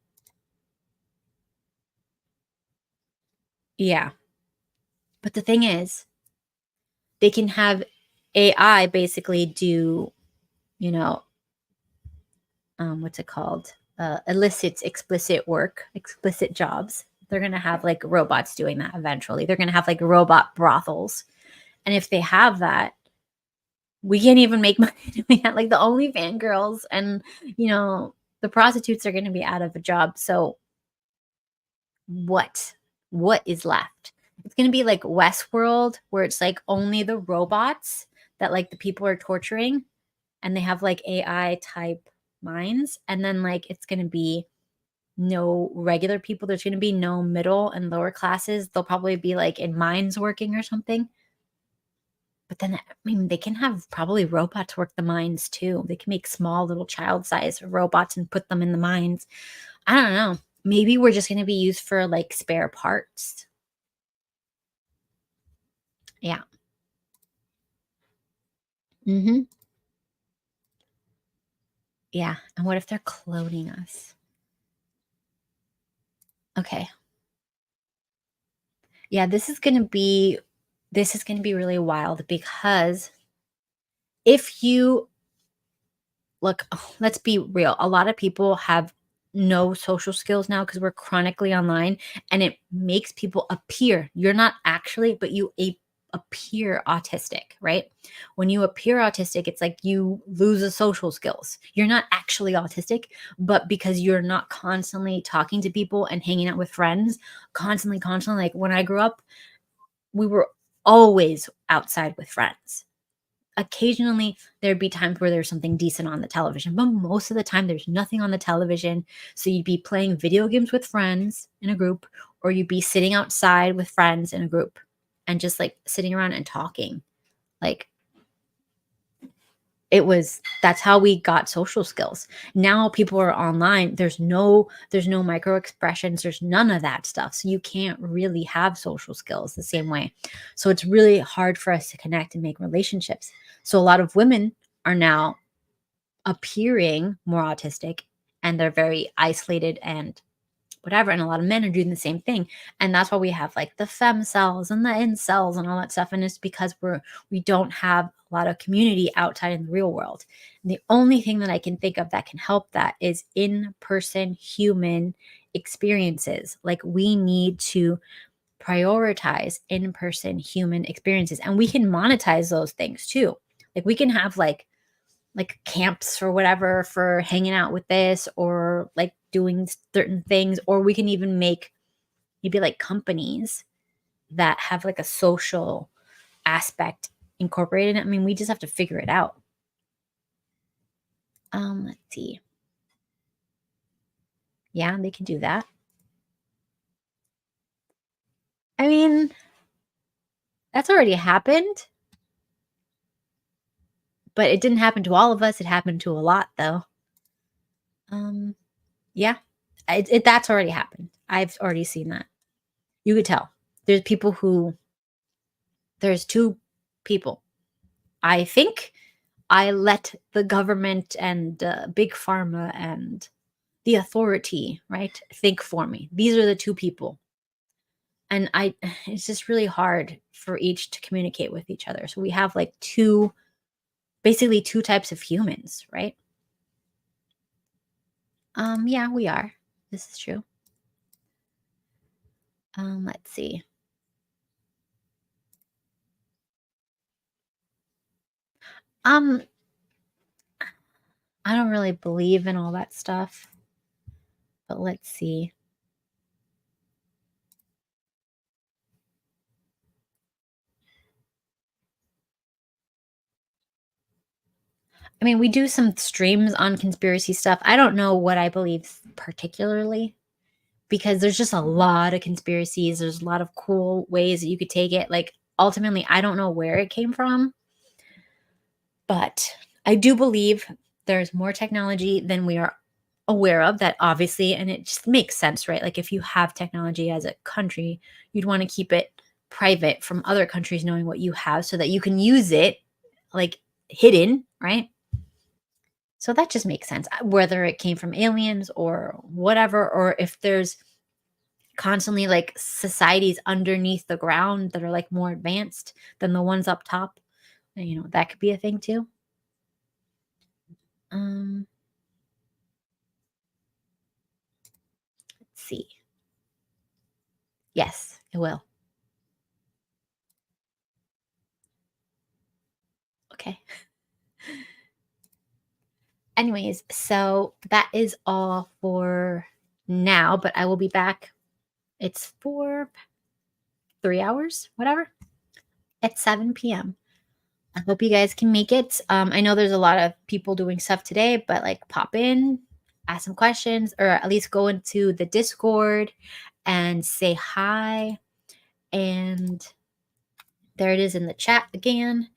yeah. But the thing is, they can have AI basically do, you know, what's it called? Illicit, explicit work, explicit jobs. They're going to have like robots doing that eventually. They're going to have like robot brothels. And if they have that, we can't even make money doing that. Like the OnlyFans girls and, the prostitutes are going to be out of a job. So what? What is left? It's going to be like Westworld, where it's like only the robots that like the people are torturing and they have like AI type minds. And then like it's going to be no regular people. There's going to be no middle and lower classes. They'll probably be like in mines working or something. But then, I mean, they can have probably robots work the mines too. They can make small little child-sized robots and put them in the mines. I don't know. Maybe we're just going to be used for like spare parts. Yeah. Mm-hmm. Yeah. And what if they're cloning us? Okay. Yeah, this is going to be really wild because if you look, let's be real. A lot of people have no social skills now because we're chronically online and it makes people appear. You're not actually, but appear autistic, right? When you appear autistic, it's like you lose the social skills. You're not actually autistic, but because you're not constantly talking to people and hanging out with friends, constantly, like when I grew up, we were always outside with friends. Occasionally there'd be times where there's something decent on the television, but most of the time there's nothing on the television. So you'd be playing video games with friends in a group, or you'd be sitting outside with friends in a group and just like sitting around and talking. Like that's how we got social skills. Now people are online. There's no micro expressions. There's none of that stuff. So you can't really have social skills the same way. So it's really hard for us to connect and make relationships. So a lot of women are now appearing more autistic, and they're very isolated and whatever. And a lot of men are doing the same thing. And that's why we have like the fem cells and the incels and all that stuff. And it's because we don't have a lot of community outside in the real world. And the only thing that I can think of that can help that is in-person human experiences. Like, we need to prioritize in-person human experiences, and we can monetize those things too. Like, we can have like camps or whatever for hanging out with this, or like doing certain things, or we can even make maybe like companies that have like a social aspect incorporated in it. I mean, we just have to figure it out. Let's see. Yeah, they can do that. I mean, that's already happened, but it didn't happen to all of us. It happened to a lot, though. Yeah, that's already happened. I've already seen that. You could tell. There's people who, there's two people. I think I let the government and big pharma and the authority, right, think for me. These are the two people. And it's just really hard for each to communicate with each other. So we have like basically two types of humans, right? Yeah, we are. This is true. Let's see. I don't really believe in all that stuff, but let's see. I mean, we do some streams on conspiracy stuff. I don't know what I believe particularly, because there's just a lot of conspiracies. There's a lot of cool ways that you could take it. Like, ultimately, I don't know where it came from, but I do believe there's more technology than we are aware of, that obviously, and it just makes sense, right? Like, if you have technology as a country, you'd want to keep it private from other countries knowing what you have, so that you can use it like hidden, right? So that just makes sense, whether it came from aliens or whatever, or if there's constantly like societies underneath the ground that are like more advanced than the ones up top. That could be a thing too. Let's see. Yes, it will. Okay. Anyways, so that is all for now, but I will be back. It's for 3 hours, whatever, at 7 p.m. I hope you guys can make it. I know there's a lot of people doing stuff today, but like, pop in, ask some questions, or at least go into the Discord and say hi. And there it is in the chat again.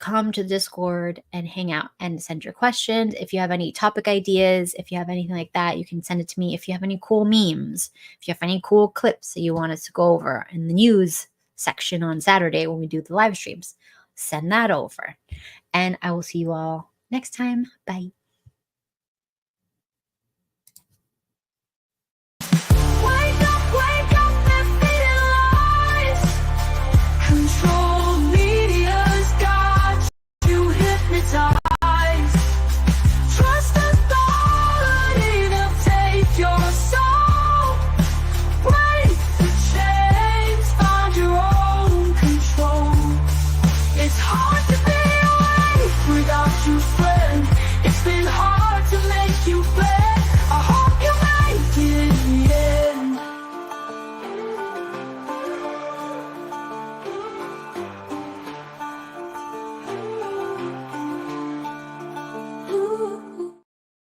Come to the Discord and hang out and send your questions. If you have any topic ideas, if you have anything like that, you can send it to me. If you have any cool memes, if you have any cool clips that you want us to go over in the news section on Saturday when we do the live streams, send that over. And I will see you all next time. Bye.